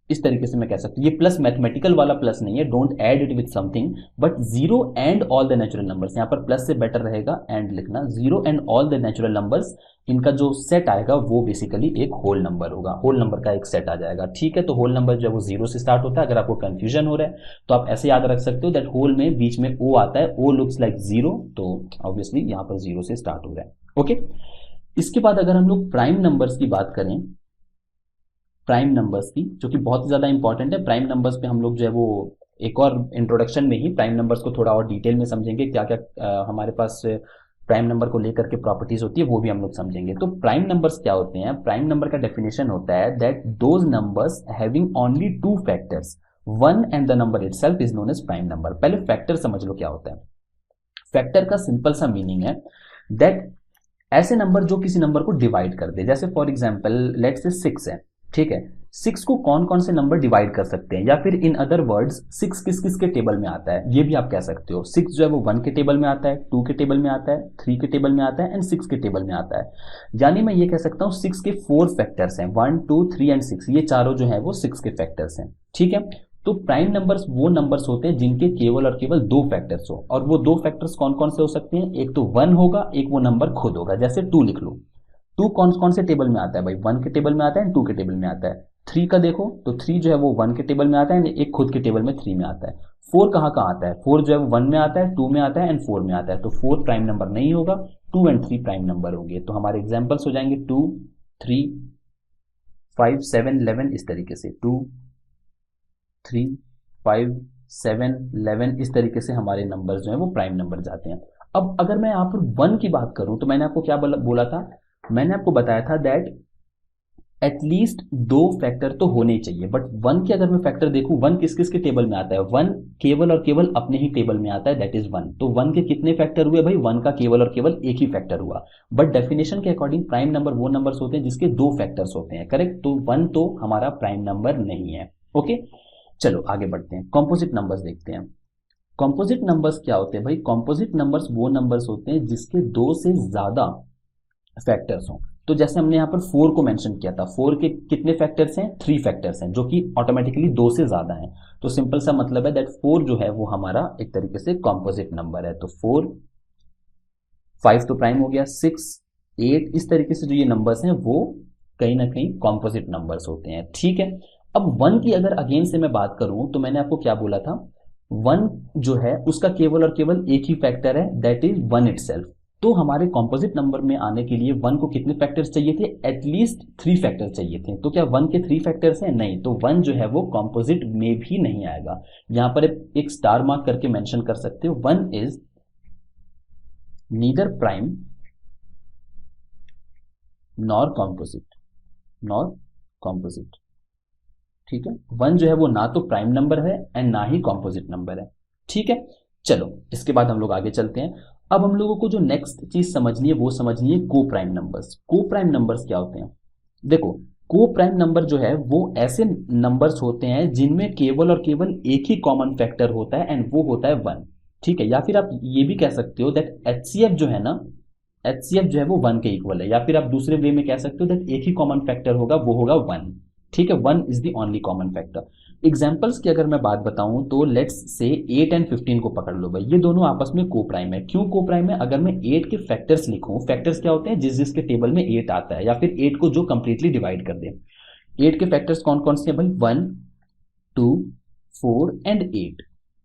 इस तरीके से मैं कह सकता हूं। ये प्लस मैथमेटिकल वाला प्लस नहीं है, don't add it with something, but 0 and all the natural numbers, यहां पर प्लस से बेटर रहेगा एंड लिखना। 0 and all the natural numbers, इनका जो सेट आएगा वो बेसिकली एक होल नंबर होगा, होल नंबर का एक सेट आ जाएगा। ठीक है, तो होल नंबर जो है वो 0 से स्टार्ट होता है। अगर आपको कंफ्यूजन हो रहा है तो आप ऐसे याद रख सकते हो दैट होल में बीच में ओ आता है, ओ लुक्स लाइक 0, तो ऑब्वियसली यहां पर 0 से स्टार्ट हो रहा है। ओके, इसके बाद अगर हम लोग प्राइम नंबर्स की बात करें, प्राइम नंबर्स की, जो कि बहुत ज़्यादा इंपॉर्टेंट है। प्राइम नंबर्स पे हम लोग जो है वो एक और इंट्रोडक्शन में ही प्राइम नंबर्स को थोड़ा और डिटेल में समझेंगे, क्या क्या हमारे पास प्राइम नंबर को लेकर के प्रॉपर्टीज होती है वो भी हम लोग समझेंगे। तो प्राइम नंबर्स क्या होते हैं, प्राइम नंबर का डेफिनेशन होता है that those numbers having only two factors, one and the number itself is known as prime number. पहले फैक्टर समझ लो क्या होता है। फैक्टर का सिंपल सा मीनिंग है दैट ऐसे नंबर जो किसी नंबर को डिवाइड कर दे। जैसे फॉर एग्जांपल लेट्स से 6 है, ठीक है, 6 को कौन कौन से नंबर डिवाइड कर सकते हैं, या फिर इन अदर वर्ड्स 6 किस किस के टेबल में आता है, ये भी आप कह सकते हो। 6 जो है वो 1 के टेबल में आता है, 2 के टेबल में आता है, 3 के टेबल में आता है एंड 6 के टेबल में आता है। यानी मैं ये कह सकता हूँ 6 के 4 फैक्टर्स हैं, 1 2 3 एंड 6, ये चारों जो है वो 6 के फैक्टर्स हैं। ठीक है, तो प्राइम नंबर्स वो नंबर्स होते हैं जिनके केवल और केवल दो फैक्टर्स हो, और वो दो फैक्टर्स कौन कौन से हो सकते हैं, एक तो 1 होगा, एक वो नंबर खुद होगा। जैसे 2 लिख लो, 2 कौन कौन से टेबल में आता है भाई, 1 के टेबल में आता है, 2 के टेबल में आता है। 3 का देखो तो 3 जो है वो 1 के टेबल में आता है, एक खुद के टेबल में 3 में आता है। 4 कहाँ कहाँ आता है, 4 जो है वो 1 में आता है, 2 में आता है एंड 4 में आता है। तो 4 प्राइम नंबर नहीं होगा, 2 एंड 3 प्राइम नंबर होंगे। तो हमारे एग्जाम्पल्स हो जाएंगे 2 3 5 7 11, इस तरीके से 2 3 5 7 11, इस तरीके से हमारे नंबर जो है वो प्राइम नंबर जाते हैं। अब अगर मैं यहाँ पर 1 की बात करूं तो मैंने आपको क्या बोला था, मैंने आपको बताया था दैट एटलीस्ट 2 फैक्टर तो होने ही चाहिए। बट 1 की अगर मैं फैक्टर देखूं, 1 किस किस के टेबल में आता है, 1 केवल और केवल अपने ही टेबल में आता है, दैट इज 1। तो 1 के कितने फैक्टर हुए भाई, 1 का केवल और केवल एक ही फैक्टर हुआ। बट डेफिनेशन के अकॉर्डिंग प्राइम नंबर वो नंबर्स होते हैं जिसके 2 फैक्टर्स होते हैं, करेक्ट। तो 1 तो हमारा प्राइम नंबर नहीं है। ओके, चलो आगे बढ़ते हैं, कॉम्पोजिट नंबर्स देखते हैं। कॉम्पोजिट नंबर्स क्या होते हैं भाई, कॉम्पोजिट नंबर्स वो नंबर्स होते हैं जिसके 2 से ज्यादा फैक्टर्स हों। तो जैसे हमने यहाँ पर 4 को मेंशन किया था, 4 के कितने फैक्टर्स हैं, 3 फैक्टर्स हैं, जो कि ऑटोमेटिकली 2 से ज्यादा हैं। तो सिंपल सा मतलब है दैट 4 जो है वो हमारा एक तरीके से कॉम्पोजिट नंबर है। तो 4, 5 तो प्राइम हो गया, 6, 8, इस तरीके से जो ये नंबर्स हैं वो कहीं ना कहीं कॉम्पोजिट नंबर्स होते हैं, ठीक है। अब 1 की अगर अगेन से मैं बात करूं तो मैंने आपको क्या बोला था, 1 जो है उसका केवल और केवल एक ही फैक्टर है, दैट इज 1 इटसेल्फ। तो हमारे कॉम्पोजिट नंबर में आने के लिए 1 को कितने फैक्टर्स चाहिए थे, एटलीस्ट 3 फैक्टर चाहिए थे। तो क्या 1 के 3 फैक्टर्स हैं, नहीं। तो 1 जो है वो कॉम्पोजिट में भी नहीं आएगा। यहां पर एक स्टार मार्क करके मेंशन कर सकते हो, 1 is neither prime nor composite, nor composite, ठीक है। 1 जो है वो ना तो प्राइम नंबर है एंड ना ही कॉम्पोजिट नंबर है, ठीक है। चलो इसके बाद हम लोग आगे चलते हैं। अब हम लोगों को जो नेक्स्ट चीज समझनी है वो समझनी है को प्राइम नंबर्स। को प्राइम नंबर्स क्या होते हैं, देखो को प्राइम नंबर जो है वो ऐसे नंबर्स होते हैं जिनमें केवल और केवल एक ही कॉमन फैक्टर होता है एंड वो होता है 1, ठीक है। या फिर आप ये भी कह सकते हो दैट एचसीएफ जो है ना, एचसीएफ जो है वो 1 के इक्वल है। या फिर आप दूसरे वे में कह सकते हो दैट एक ही कॉमन फैक्टर होगा, वो होगा 1, ठीक है। 1 is the only common factor. Examples की अगर मैं बात बताऊं तो लेट्स से 8 एंड 15 को पकड़ लो भाई, ये दोनों आपस में को प्राइम है। क्यों को प्राइम है, अगर मैं 8 के फैक्टर्स लिखूं, फैक्टर्स क्या होते हैं, जिस जिसके टेबल में 8 आता है, या फिर 8 को जो कंप्लीटली डिवाइड कर दे। 8 के फैक्टर्स कौन कौन से हैं भाई, 1, 2, 4 एंड 8।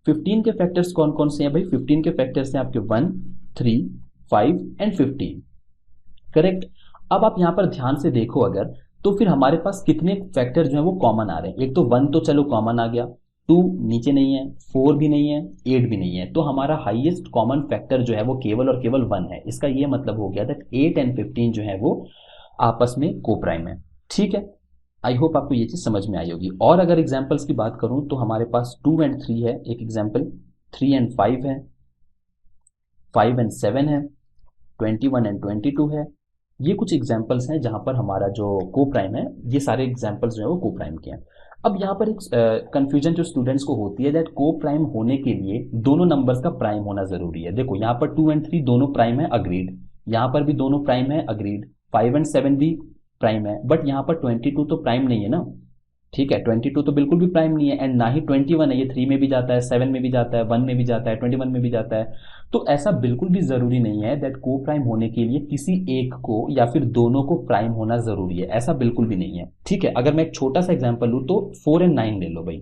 15 के फैक्टर्स कौन कौन से हैं भाई, 15 के फैक्टर्स हैं आपके 1, 3, 5 एंड 15, करेक्ट। अब आप यहां पर ध्यान से देखो अगर, तो फिर हमारे पास कितने फैक्टर जो है वो कॉमन आ रहे हैं। एक तो 1 तो चलो कॉमन आ गया, 2 नीचे नहीं है, 4 भी नहीं है, 8 भी नहीं है। तो हमारा हाईएस्ट कॉमन फैक्टर जो है वो केवल और केवल 1 है। इसका ये मतलब हो गया दैट 8 एंड 15 जो है वो आपस में को प्राइम है, ठीक है। आई होप आपको ये चीज समझ में आई होगी। और अगर एग्जाम्पल्स की बात करूं तो हमारे पास 2 एंड 3 है एक एग्जाम्पल, 3 एंड 5 है, 5 एंड 7 है, 21 एंड 22 है। ये कुछ एग्जाम्पल्स हैं जहां पर हमारा जो को प्राइम है, ये सारे एग्जाम्पल्स जो है वो को प्राइम के हैं। अब यहाँ पर एक कंफ्यूजन जो स्टूडेंट्स को होती है दैट को प्राइम होने के लिए दोनों नंबर्स का प्राइम होना जरूरी है। देखो यहाँ पर 2 एंड 3 दोनों प्राइम है, अग्रीड। यहाँ पर भी दोनों प्राइम है, अग्रीड। 5 एंड 7 भी प्राइम है, बट यहाँ पर 22 तो प्राइम नहीं है ना, ठीक है। 22 तो बिल्कुल भी प्राइम नहीं है एंड ना ही 21 है। ये 3 में भी जाता है, 7 में भी जाता है, 1 में भी जाता है, 21 में भी जाता है। तो ऐसा बिल्कुल भी जरूरी नहीं है दैट को प्राइम होने के लिए किसी एक को या फिर दोनों को प्राइम होना जरूरी है, ऐसा बिल्कुल भी नहीं है, ठीक है। अगर मैं एक छोटा सा एग्जांपल लूं तो 4 एंड 9 ले लो भाई,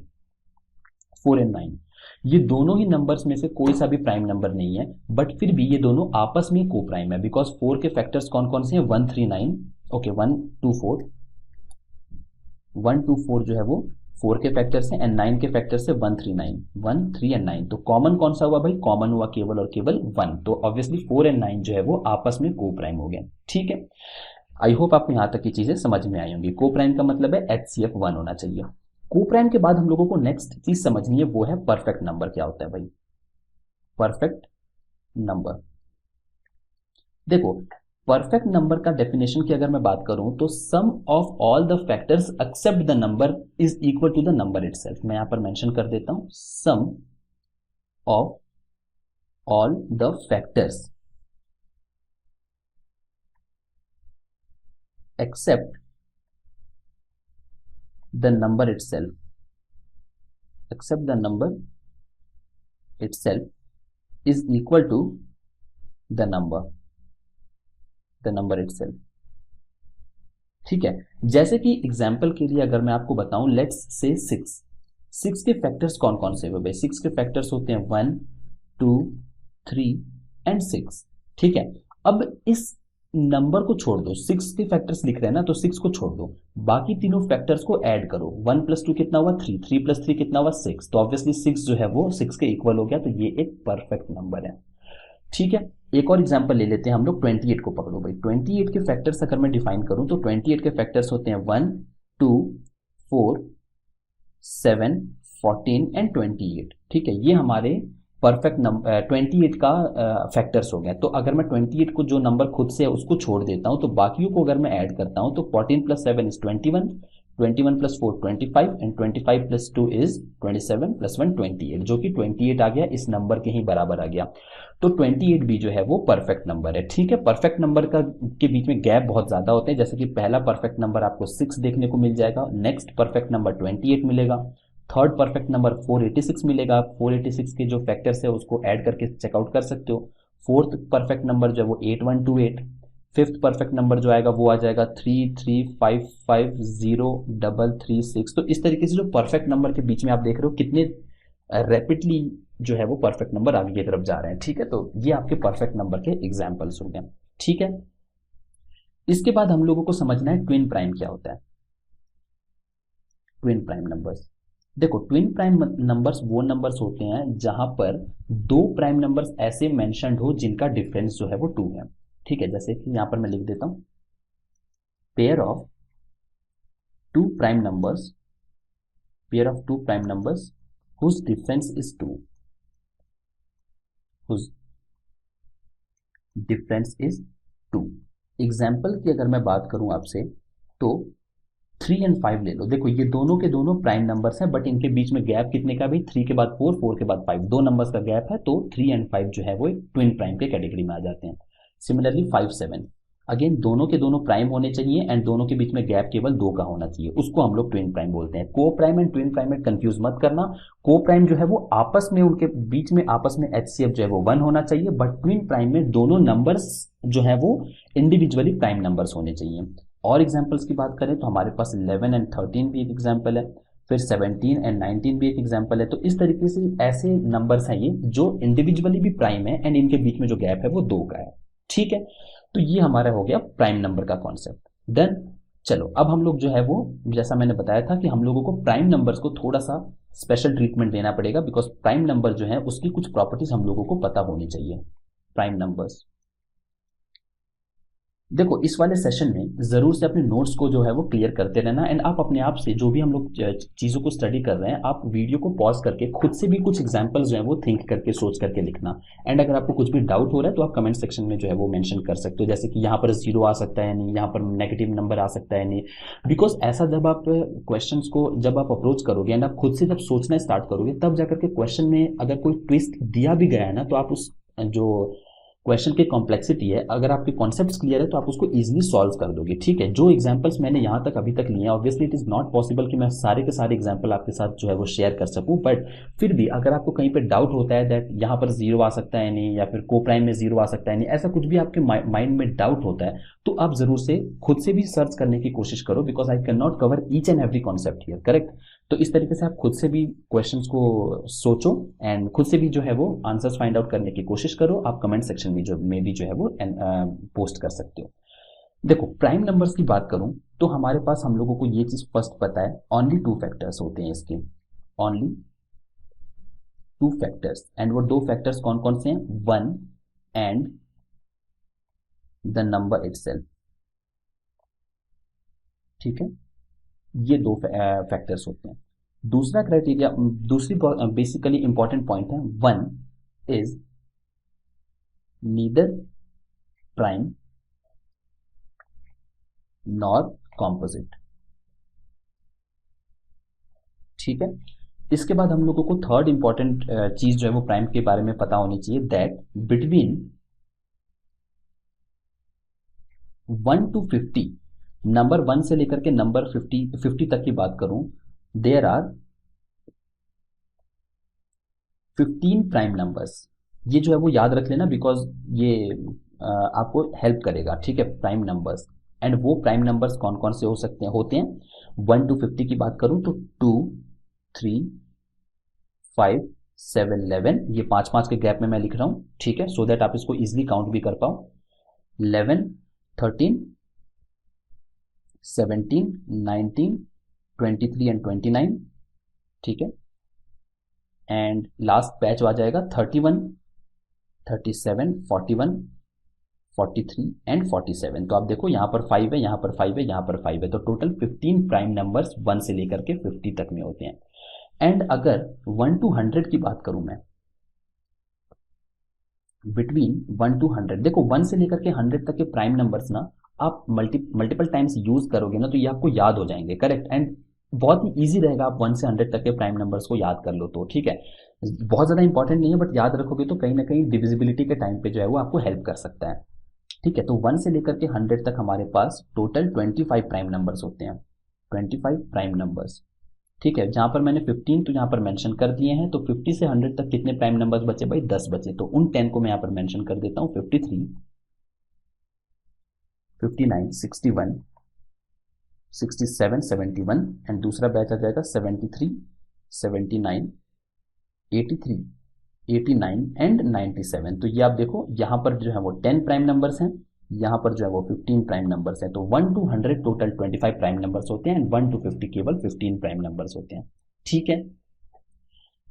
4 एंड 9 ये दोनों ही नंबर्स में से कोई सा भी प्राइम नंबर नहीं है, बट फिर भी ये दोनों आपस में को प्राइम है, बिकॉज 4 के फैक्टर्स कौन कौन से हैं, 1, 3, 9, ओके, 1, 2, 4, 1, 2, 4 जो है वो 4 के फैक्टर से एंड 9 के फैक्टर से 1, 3, 9, 1, 3 एंड 9। तो कॉमन कौन सा हुआ भाई, कॉमन हुआ केवल और केवल 1। तो ऑब्वियसली 4 एंड 9 जो है वो आपस में को प्राइम हो गए, ठीक है। आई होप आपको यहां तक की चीजें समझ में आई होंगी। को प्राइम का मतलब है एचसीएफ 1 होना चाहिए। को प्राइम के बाद हम लोगों को नेक्स्ट चीज समझनी है वो है परफेक्ट नंबर। क्या होता है भाई परफेक्ट नंबर, देखो परफेक्ट नंबर का डेफिनेशन की अगर मैं बात करूं तो sum of all the factors except the number is equal to the number itself. मैं यहां पर मेंशन कर देता हूं, sum of all the factors except the number itself, except the number itself is equal to the number itself, ठीक है। जैसे कि एग्जाम्पल के लिए अगर मैं आपको बताऊं, लेट्स से 6 के फैक्टर्स कौन कौन से हुए भाई, 6 के फैक्टर्स होते हैं 1, 2, 3 एंड 6, ठीक है। अब इस नंबर को छोड़ दो, 6 के फैक्टर्स लिख रहे हैं ना, तो 6 को छोड़ दो, बाकी तीनों फैक्टर्स को ऐड करो। 1 + 2 कितना हुआ, 3, 3 + 3 कितना हुआ, 6। तो ऑब्वियसली 6 जो है वो 6 के इक्वल हो गया, तो ये एक परफेक्ट नंबर है, ठीक है। एक और एग्जांपल ले लेते हैं हम लोग, 28 को पकड़ो भाई। 28 के फैक्टर्स अगर मैं डिफाइन करूं तो 28 के फैक्टर्स होते हैं 1, 2, 4, 7, 14 एंड 28। ठीक है, ये हमारे परफेक्ट नंबर 28 का फैक्टर्स हो गया। तो अगर मैं 28 को जो नंबर खुद से है उसको छोड़ देता हूं तो बाकियों को अगर मैं ऐड करता हूं तो 14 plus 7 is 21, 21 plus 4 25 and 25 plus 2 is 27 plus 1 28, जो कि 28 आ गया, इस नंबर के ही बराबर आ गया। तो 28 भी जो है वो परफेक्ट नंबर है। ठीक है, परफेक्ट नंबर का के बीच में गैप बहुत ज्यादा होते हैं, जैसे कि पहला परफेक्ट नंबर आपको 6 देखने को मिल जाएगा, नेक्स्ट परफेक्ट नंबर 28 मिलेगा, थर्ड परफेक्ट नंबर 486 मिलेगा। 486 के जो फैक्टर्स है उसको ऐड करके चेकआउट कर सकते हो। फोर्थ परफेक्ट नंबर जो है वो 8128। फिफ्थ परफेक्ट नंबर जो आएगा वो आ जाएगा 33550336। तो इस तरीके से जो परफेक्ट नंबर के बीच में आप देख रहे हो कितने रैपिडली जो है वो परफेक्ट नंबर आगे की तरफ जा रहे हैं। ठीक है, तो ये आपके परफेक्ट नंबर के एग्जाम्पल्स हो गए। ठीक है, इसके बाद हम लोगों को समझना है ट्विन प्राइम क्या होता है। ट्विन प्राइम नंबर्स, देखो ट्विन प्राइम नंबर्स वो नंबर्स होते हैं जहां पर दो प्राइम नंबर्स ऐसे मेंशन्ड हो जिनका डिफरेंस जो है वो 2 है। ठीक है, जैसे कि यहां पर मैं लिख देता हूं, pair of two prime numbers, pair of two prime numbers whose difference is 2, whose difference is 2। Example की अगर मैं बात करूं आपसे तो 3 और 5 ले लो। देखो ये दोनों के दोनों प्राइम नंबर्स हैं, बट इनके बीच में गैप कितने का भी, 3 के बाद 4, 4 के बाद 5, दो नंबर्स का गैप है, तो 3 और 5 जो है वो एक ट्विन प्राइम के कैटेगरी में आ जाते हैं। सिमिलरली 5, 7, अगेन दोनों के दोनों प्राइम होने चाहिए एंड दोनों के बीच में गैप केवल 2 का होना चाहिए, उसको हम लोग ट्विन प्राइम बोलते हैं। को प्राइम एंड ट्विन प्राइम में कंफ्यूज मत करना। को प्राइम जो है वो आपस में, उनके बीच में आपस में एचसीएफ जो है वो 1 होना चाहिए, बट ट्विन प्राइम में दोनों नंबर्स जो है वो इंडिविजुअली प्राइम नंबर्स होने चाहिए। और एग्जाम्पल्स की बात करें तो हमारे पास 11 एंड 13 भी एक एग्जाम्पल है, फिर 17 एंड 19 भी एक एग्जाम्पल है। तो इस तरीके से ऐसे नंबर्स हैं ये जो इंडिविजुअली भी प्राइम है एंड इनके बीच में जो गैप है वो 2 का है। ठीक है, तो ये हमारा हो गया प्राइम नंबर का कॉन्सेप्ट। देन चलो अब हम लोग जो है वो, जैसा मैंने बताया था कि हम लोगों को प्राइम नंबर्स को थोड़ा सा स्पेशल ट्रीटमेंट देना पड़ेगा, बिकॉज प्राइम नंबर जो है उसकी कुछ प्रॉपर्टीज हम लोगों को पता होनी चाहिए। प्राइम नंबर्स, देखो इस वाले सेशन में जरूर से अपने नोट्स को जो है वो क्लियर करते रहना एंड आप अपने आप से जो भी हम लोग चीज़ों को स्टडी कर रहे हैं, आप वीडियो को पॉज करके खुद से भी कुछ एग्जांपल्स जो है वो थिंक करके सोच करके लिखना। एंड अगर आपको कुछ भी डाउट हो रहा है तो आप कमेंट सेक्शन में जो है वो मेंशन कर सकते हो, जैसे कि यहाँ पर 0 आ सकता है नहीं, यहाँ पर नेगेटिव नंबर आ सकता है नहीं। बिकॉज ऐसा जब आप क्वेश्चन को जब आप अप्रोच करोगे एंड आप खुद से जब सोचना स्टार्ट करोगे तब जाकर के क्वेश्चन में अगर कोई ट्विस्ट दिया भी गया है ना, तो आप उस जो क्वेश्चन की कॉम्प्लेक्सिटी है, अगर आपके कॉन्सेप्ट्स क्लियर है तो आप उसको इजीली सॉल्व कर दोगे। ठीक है, जो एग्जांपल्स मैंने यहाँ तक अभी तक लिए हैं, obviously it is not possible कि मैं सारे के सारे एग्जांपल आपके साथ जो है वो शेयर कर सकूं, बट फिर भी अगर आपको कहीं पे डाउट होता है दैट यहाँ पर 0 आ सकता है नहीं, या फिर को प्राइम में 0 आ सकता है नहीं, ऐसा कुछ भी आपके माइंड में डाउट होता है तो आप जरूर से खुद से भी सर्च करने की कोशिश करो, because I can not cover each and every concept here, correct. तो इस तरीके से आप खुद से भी क्वेश्चंस को सोचो एंड खुद से भी जो है वो आंसर्स फाइंड आउट करने की कोशिश करो। आप कमेंट सेक्शन में भी जो है वो पोस्ट कर सकते हो। देखो प्राइम नंबर्स की बात करूं तो हमारे पास, हम लोगों को ये चीज फर्स्ट पता है, ओनली 2 फैक्टर्स होते हैं इसके, ओनली 2 फैक्टर्स। एंड वो 2 फैक्टर्स कौन कौन से हैं, 1 एंड द नंबर इटसेल्फ। ठीक है, ये 2 फैक्टर्स होते हैं। दूसरा क्राइटेरिया, दूसरी बेसिकली इंपॉर्टेंट पॉइंट है, 1 is neither prime nor composite. ठीक है, इसके बाद हम लोगों को थर्ड इंपॉर्टेंट चीज जो है वो प्राइम के बारे में पता होनी चाहिए, दैट बिटवीन 1 to 50, नंबर 1 से लेकर के नंबर 50 तक की बात करूं, देयर आर 15 प्राइम नंबर्स। ये जो है वो याद रख लेना, बिकॉज ये आपको हेल्प करेगा। ठीक है, प्राइम नंबर्स, एंड वो प्राइम नंबर्स कौन कौन से हो सकते हैं, होते हैं 1 to 50 की बात करूं तो 2, 3, 5, 7, 11, ये 5 5 के गैप में मैं लिख रहा हूं। ठीक है, सो दैट आप इसको इजिली काउंट भी कर पाओ। 11, 13, 17, 19, 23 एंड 29। ठीक है, एंड लास्ट बैच आ जाएगा 31, 37, 41, 43 एंड 47। तो आप देखो यहाँ पर 5 है, यहाँ पर 5 है, यहाँ पर 5 है, तो टोटल 15 प्राइम नंबर्स 1 से लेकर के 50 तक में होते हैं। एंड अगर 1 to 100 की बात करूं मैं, बिटवीन 1 to 100, देखो 1 से लेकर के 100 तक के प्राइम नंबर्स ना आप मल्टीपल टाइम्स यूज करोगे ना तो ये आपको याद हो जाएंगे, करेक्ट। एंड बहुत ही ईजी रहेगा, आप 1 से 100 तक के प्राइम नंबर्स को याद कर लो तो ठीक है। बहुत ज़्यादा इंपॉर्टेंट नहीं है, बट याद रखोगे तो कहीं ना कहीं डिविजिबिलिटी के टाइम पे जो है वो आपको हेल्प कर सकता है। ठीक है, तो 1 से लेकर के 100 तक हमारे पास टोटल 25 प्राइम नंबर्स होते हैं, 25 प्राइम नंबर्स। ठीक है, जहां पर मैंने 15 तो यहाँ पर मेंशन कर दिए हैं, तो 50 से 100 तक कितने प्राइम नंबर्स बचे भाई, 10 बचे। तो उन 10 को मैं यहाँ पर मेंशन कर देता हूँ, 53, 59, 61, 67, 71 एंड दूसरा बैच आ जाएगा 73, 79, 83, 89 एंड 97। तो ये आप देखो यहाँ पर जो है वो 10 प्राइम नंबर्स हैं, यहाँ पर जो है वो 15 प्राइम नंबर्स हैं। तो 1 to 100 टोटल 25 प्राइम नंबर्स होते हैं एंड 1 to 50 केवल 15 प्राइम नंबर्स होते हैं। ठीक है,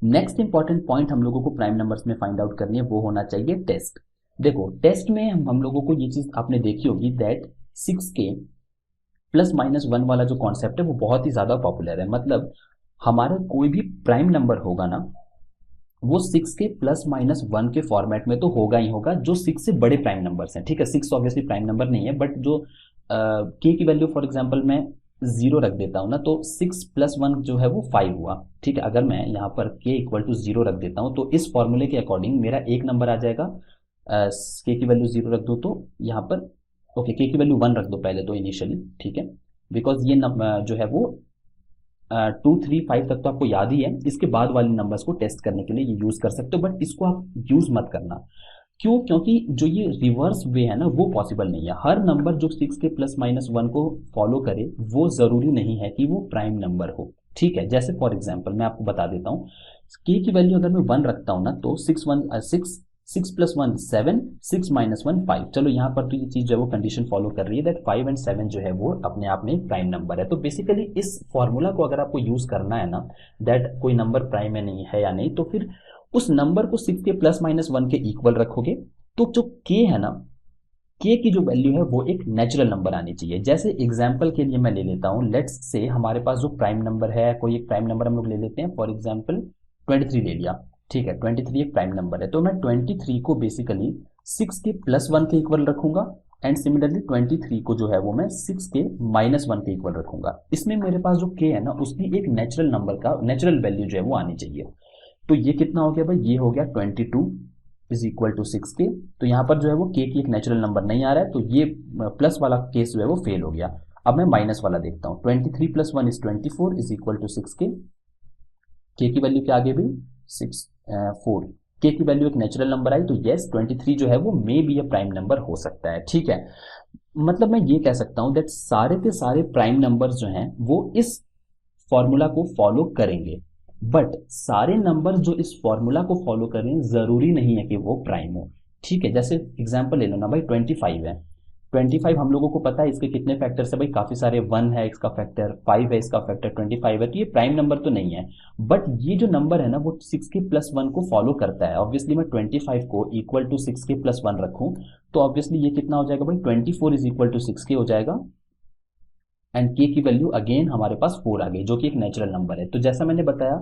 नेक्स्ट इंपॉर्टेंट पॉइंट हम लोगों को प्राइम नंबर्स में फाइंड आउट करनी है, वो होना चाहिए टेस्ट। देखो टेस्ट में हम लोगों को ये चीज आपने देखी होगी दैट 6 के प्लस माइनस 1 वाला जो कॉन्सेप्ट है वो बहुत ही ज्यादा पॉपुलर है। मतलब हमारा कोई भी प्राइम नंबर होगा ना वो 6 के प्लस माइनस 1 के फॉर्मेट में तो होगा ही होगा, जो 6 से बड़े प्राइम नंबर्स हैं। ठीक है, 6 ऑब्वियसली प्राइम नंबर नहीं है, बट जो के की वैल्यू फॉर एग्जांपल मैं 0 रख देता हूँ ना, तो 6 प्लस 1 जो है वो 5 हुआ। ठीक है, अगर मैं यहाँ पर के इक्वल टू 0 रख देता हूँ तो इस फॉर्मूले के अकॉर्डिंग मेरा एक नंबर आ जाएगा। के की वैल्यू 0 रख दो तो यहाँ पर ओके, के की वैल्यू 1 रख दो पहले तो इनिशियली, ठीक है, बिकॉज ये जो है वो 2, 3, 5 तक तो आपको याद ही है। इसके बाद वाले नंबर्स को टेस्ट करने के लिए ये यूज कर सकते हो, बट इसको आप यूज मत करना। क्यों? क्योंकि जो ये रिवर्स वे है ना वो पॉसिबल नहीं है। हर नंबर जो 6 के प्लस माइनस 1 को फॉलो करे वो जरूरी नहीं है कि वो प्राइम नंबर हो। ठीक है, जैसे फॉर एग्जाम्पल मैं आपको बता देता हूँ, के की वैल्यू अगर मैं 1 रखता हूँ ना तो 6 6 प्लस 1 7, 6 माइनस 1 5। चलो यहाँ पर तो ये चीज जो है वो कंडीशन फॉलो कर रही है दैट 5 एंड 7 जो है वो अपने आप में एक प्राइम नंबर है। तो बेसिकली इस फॉर्मूला को अगर आपको यूज करना है ना दैट कोई नंबर प्राइम है नहीं है या नहीं, तो फिर उस नंबर को 6 के प्लस माइनस 1 के इक्वल रखोगे। तो जो के है ना, के की जो वैल्यू है वो एक नेचुरल नंबर आनी चाहिए। जैसे एग्जाम्पल के लिए मैं ले लेता हूँ, लेट्स से हमारे पास जो प्राइम नंबर है, कोई एक प्राइम नंबर हम लोग ले लेते हैं, फॉर एग्जाम्पल 23 ले लिया। ठीक है, 23 एक प्राइम नंबर है, तो मैं 23 को बेसिकली 6 के प्लस 1 के इक्वल रखूंगा एंड सिमिलरली 23 को जो है वो मैं 6 के माइनस 1 के इक्वल रखूंगा। इसमें मेरे पास जो के है ना उसकी एक नेचुरल नंबर का नेचुरल वैल्यू जो है वो आनी चाहिए। तो ये कितना हो गया भाई, ये हो गया 22 इज इक्वल टू 6 के। तो यहाँ पर जो है वो के की एक नेचुरल नंबर नहीं आ रहा है, तो ये प्लस वाला केस जो है वो फेल हो गया। अब मैं माइनस वाला देखता हूँ, 23 plus 1 is 24 is equal to 6 के की वैल्यू क्या आ गई भाई, 4। के की वैल्यू एक नेचुरल नंबर आई, तो यस 23 जो है वो may be A prime number हो सकता है। ठीक है, मतलब मैं ये कह सकता हूं दैट सारे के सारे प्राइम नंबर्स जो हैं वो इस फॉर्मूला को फॉलो करेंगे, बट सारे नंबर जो इस फॉर्मूला को फॉलो करें जरूरी नहीं है कि वो प्राइम हो। ठीक है, जैसे एग्जांपल ले लो ना भाई, 25 है, 25 हम लोगों को पता है इसके कितने फैक्टर्स है भाई, काफी सारे, 1 है इसका फैक्टर, 5 है इसका फैक्टर, 25 है, तो ये प्राइम नंबर तो नहीं है। बट ये जो नंबर है ना वो 6 के प्लस 1 को फॉलो करता है। ऑब्वियसली मैं 25 को इक्वल टू 6 के प्लस 1 रखूं तो ऑब्वियसली ये कितना हो जाएगा भाई, 24 इज इक्वल टू 6 के हो जाएगा एंड के की वैल्यू अगेन हमारे पास 4 आ गई जो कि एक नेचुरल नंबर है। तो जैसा मैंने बताया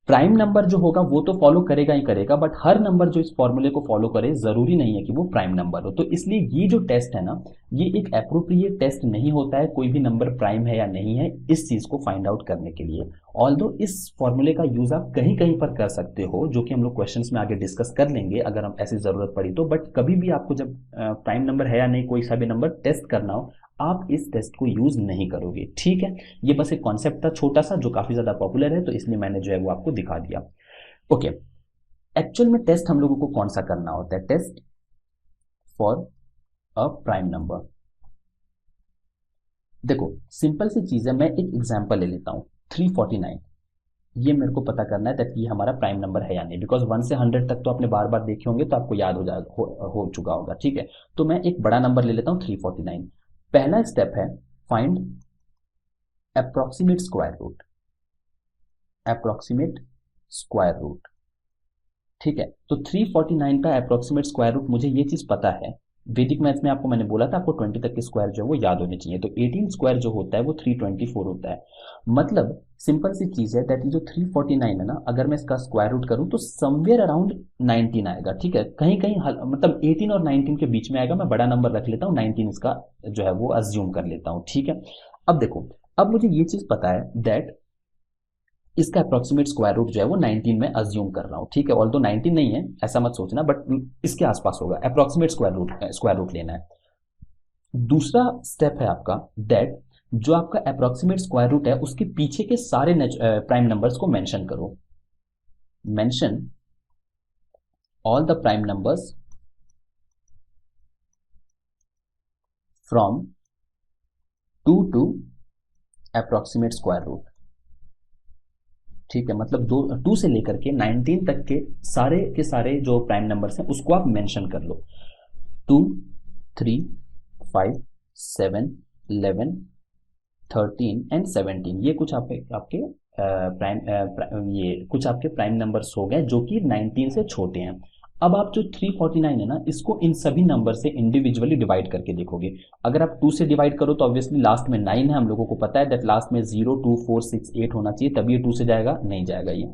प्राइम नंबर जो होगा वो तो फॉलो करेगा ही करेगा, बट हर नंबर जो इस फॉर्मूले को फॉलो करे जरूरी नहीं है कि वो प्राइम नंबर हो। तो इसलिए ये जो टेस्ट है ना ये एक अप्रोप्रिएट टेस्ट नहीं होता है कोई भी नंबर प्राइम है या नहीं है इस चीज को फाइंड आउट करने के लिए। ऑल्दो इस फॉर्मूले का यूज आप कहीं कहीं पर कर सकते हो, जो कि हम लोग क्वेश्चंस में आगे डिस्कस कर लेंगे अगर हम ऐसी जरूरत पड़ी तो। बट कभी भी आपको जब प्राइम नंबर है या नहीं कोई सा भी नंबर टेस्ट करना हो आप इस टेस्ट को यूज नहीं करोगे। ठीक है, ये बस एक कॉन्सेप्ट था छोटा सा जो काफी ज्यादा पॉपुलर है, तो इसलिए मैंने जो है वो आपको दिखा दिया। ओके, एक्चुअल में टेस्ट हम लोगों को कौन सा करना होता है, test for a prime number. देखो सिंपल सी चीज है, मैं एक एग्जांपल ले लेता हूं 349। ये मेरे को पता करना है दैट ये हमारा प्राइम नंबर है या नहीं, बिकॉज 1 से 100 तक तो आपने बार बार देखे होंगे तो आपको याद हो जाएगा, हो चुका होगा। ठीक है, तो मैं एक बड़ा नंबर ले लेता हूं 349। पहला स्टेप है find approximate square root, approximate square root. ठीक है, तो 349 का अप्रोक्सीमेट स्क्वायर रूट मुझे ये चीज़ पता है। वैदिक मैथ्स में आपको मैंने बोला था आपको 20 तक के स्क्वायर जो है वो याद होने चाहिए, तो 18 स्क्वायर जो होता है वो 324 होता है। मतलब सिंपल सी चीज़ है दैट ये जो 349 है ना, अगर मैं इसका स्क्वायर रूट करूँ तो समवेयर अराउंड 19 आएगा। ठीक है, कहीं कहीं मतलब 18 और 19 के बीच में आएगा। मैं बड़ा नंबर रख लेता हूँ, 19 इसका जो है वो अज्यूम कर लेता हूँ। ठीक है, अब देखो, अब मुझे ये चीज़ पता है दैट इसका अप्रोक्सीमेट स्क्वायर रूट जो है वो 19 में अज्यूम कर रहा हूँ। ठीक है, ऑल्दो 19 नहीं है ऐसा मत सोचना, बट इसके आसपास होगा। अप्रोक्सीमेट स्क्वायर रूट लेना है। दूसरा स्टेप है आपका दैट जो आपका अप्रोक्सीमेट स्क्वायर रूट है उसके पीछे के सारे प्राइम नंबर्स को मेंशन करो। Mention all the prime numbers from 2 to approximate square root. ठीक है, मतलब 2 से लेकर के 19 तक के सारे जो प्राइम नंबर्स हैं उसको आप मेंशन कर लो। 2, 3, 5, 7, 11, 13 एंड 17, ये कुछ आपके ये कुछ आपके प्राइम नंबर्स हो गए जो कि 19 से छोटे हैं। अब आप जो 349 है ना, इसको इन सभी नंबर से इंडिविजुअली डिवाइड करके देखोगे। अगर आप 2 से डिवाइड करो तो ऑब्वियसली लास्ट में 9 है, हम लोगों को पता है दैट लास्ट में 0, 2, 4, 6, 8 होना चाहिए, तभी ये 2 से जाएगा, नहीं जाएगा ये।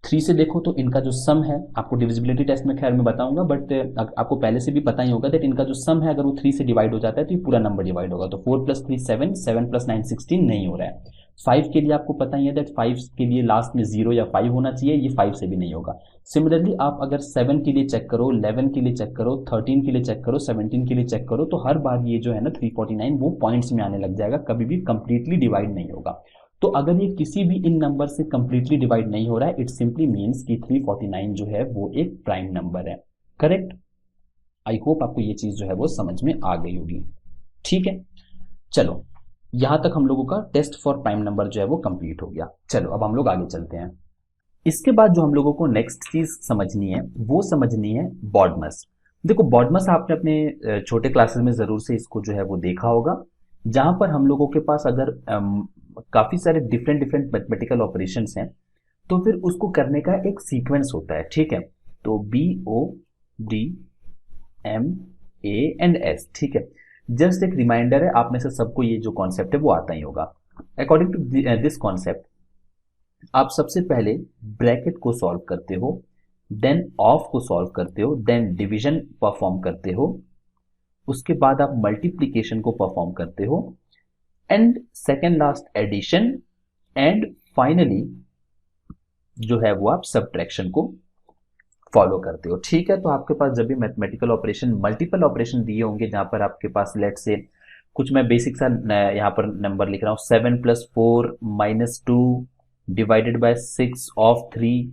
3 से देखो तो इनका जो सम है, आपको डिविजिबिलिटी टेस्ट में खैर मैं बताऊंगा, बट आपको पहले से भी पता ही होगा दैट इनका जो सम है अगर वो 3 से डिवाइड हो जाता है तो ये पूरा नंबर डिवाइड होगा। तो 4 प्लस 3 7, 7 प्लस 9 16 नहीं हो रहा है। 5 के लिए आपको पता ही है दैट 5 के लिए लास्ट में 0 या 5 होना चाहिए, ये 5 से भी नहीं होगा। सिमिलरली आप अगर 7 के लिए चेक करो, 11 के लिए चेक करो, 13 के लिए चेक करो, 17 के लिए चेक करो, तो हर बार ये जो है ना 349 वो पॉइंट्स में आने लग जाएगा, कभी भी कंप्लीटली डिवाइड नहीं होगा। तो अगर ये किसी भी इन नंबर से कंप्लीटली डिवाइड नहीं हो रहा है, इट सिंपली मीन्स कि 349 जो है वो एक प्राइम नंबर है। करेक्ट। आई होप आपको ये चीज जो है वो समझ में आ गई होगी। ठीक है, चलो यहां तक हम लोगों का टेस्ट फॉर प्राइम नंबर जो है वो कंप्लीट हो गया। चलो अब हम लोग आगे चलते हैं। इसके बाद जो हम लोगों को नेक्स्ट चीज समझनी है वो समझनी है बॉडमस। देखो बॉडमस आपने अपने छोटे क्लासेस में जरूर से इसको जो है वो देखा होगा, जहां पर हम लोगों के पास अगर काफी सारे डिफरेंट डिफरेंट मैथमेटिकल ऑपरेशंस हैं तो फिर उसको करने का एक सीक्वेंस होता है। ठीक है, तो BODMAS। ठीक है, जस्ट एक रिमाइंडर है, आप में से सबको ये जो कॉन्सेप्ट है वो आता ही होगा। अकॉर्डिंग टू दिस कॉन्सेप्ट आप सबसे पहले ब्रैकेट को सॉल्व करते हो, देन ऑफ को सॉल्व करते हो, देन डिवीजन परफॉर्म करते हो, उसके बाद आप मल्टीप्लीकेशन को परफॉर्म करते हो, and second last addition, and finally जो है वो आप सब्ट्रैक्शन को फॉलो करते हो। ठीक है, तो आपके पास जब भी मैथमेटिकल ऑपरेशन मल्टीपल ऑपरेशन दिए होंगे जहां पर आपके पास लेट से कुछ मैं बेसिक सा यहाँ पर नंबर लिख रहा हूँ, 7+4 - 2 डिवाइडेड बाय 6/3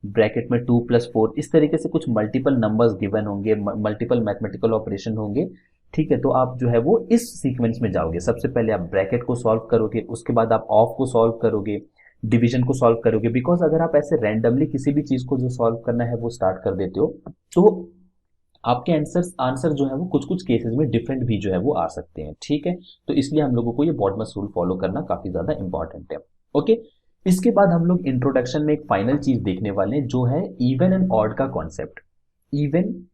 ब्रैकेट में 2+4, इस तरीके से कुछ मल्टीपल नंबर्स गिवन होंगे, मल्टीपल मैथमेटिकल ऑपरेशन होंगे। ठीक है, तो आप जो है वो इस सीक्वेंस में जाओगे। सबसे पहले आप ब्रैकेट को सॉल्व करोगे, उसके बाद आप ऑफ को सॉल्व करोगे, डिवीजन को सॉल्व करोगे। बिकॉज अगर आप ऐसे रैंडमली किसी भी चीज को जो सॉल्व करना है वो स्टार्ट कर देते हो तो आपके आंसर जो है वो कुछ कुछ केसेस में डिफरेंट भी जो है वो आ सकते हैं। ठीक है, तो इसलिए हम लोगों को ये बॉडमस रूल फॉलो करना काफी ज्यादा इंपॉर्टेंट है। ओके, इसके बाद हम लोग इंट्रोडक्शन में एक फाइनल चीज देखने वाले हैं जो है इवन एंड ऑड का कॉन्सेप्ट। इवन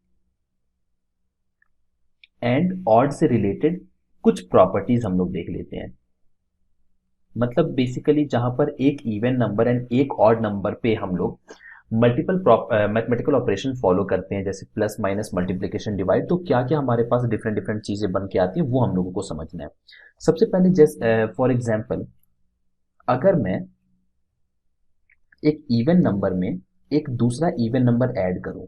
एंड ऑड से रिलेटेड कुछ प्रॉपर्टीज हम लोग देख लेते हैं। मतलब बेसिकली जहां पर एक इवन नंबर एंड एक ऑड नंबर पे हम लोग मल्टीपल मैथमेटिकल ऑपरेशन फॉलो करते हैं, जैसे प्लस माइनस मल्टीप्लिकेशन डिवाइड, तो क्या क्या हमारे पास डिफरेंट डिफरेंट चीजें बन के आती हैं वो हम लोगों को समझना है। सबसे पहले जैसे फॉर एग्जांपल अगर मैं एक इवन नंबर में एक दूसरा इवन नंबर ऐड करूं,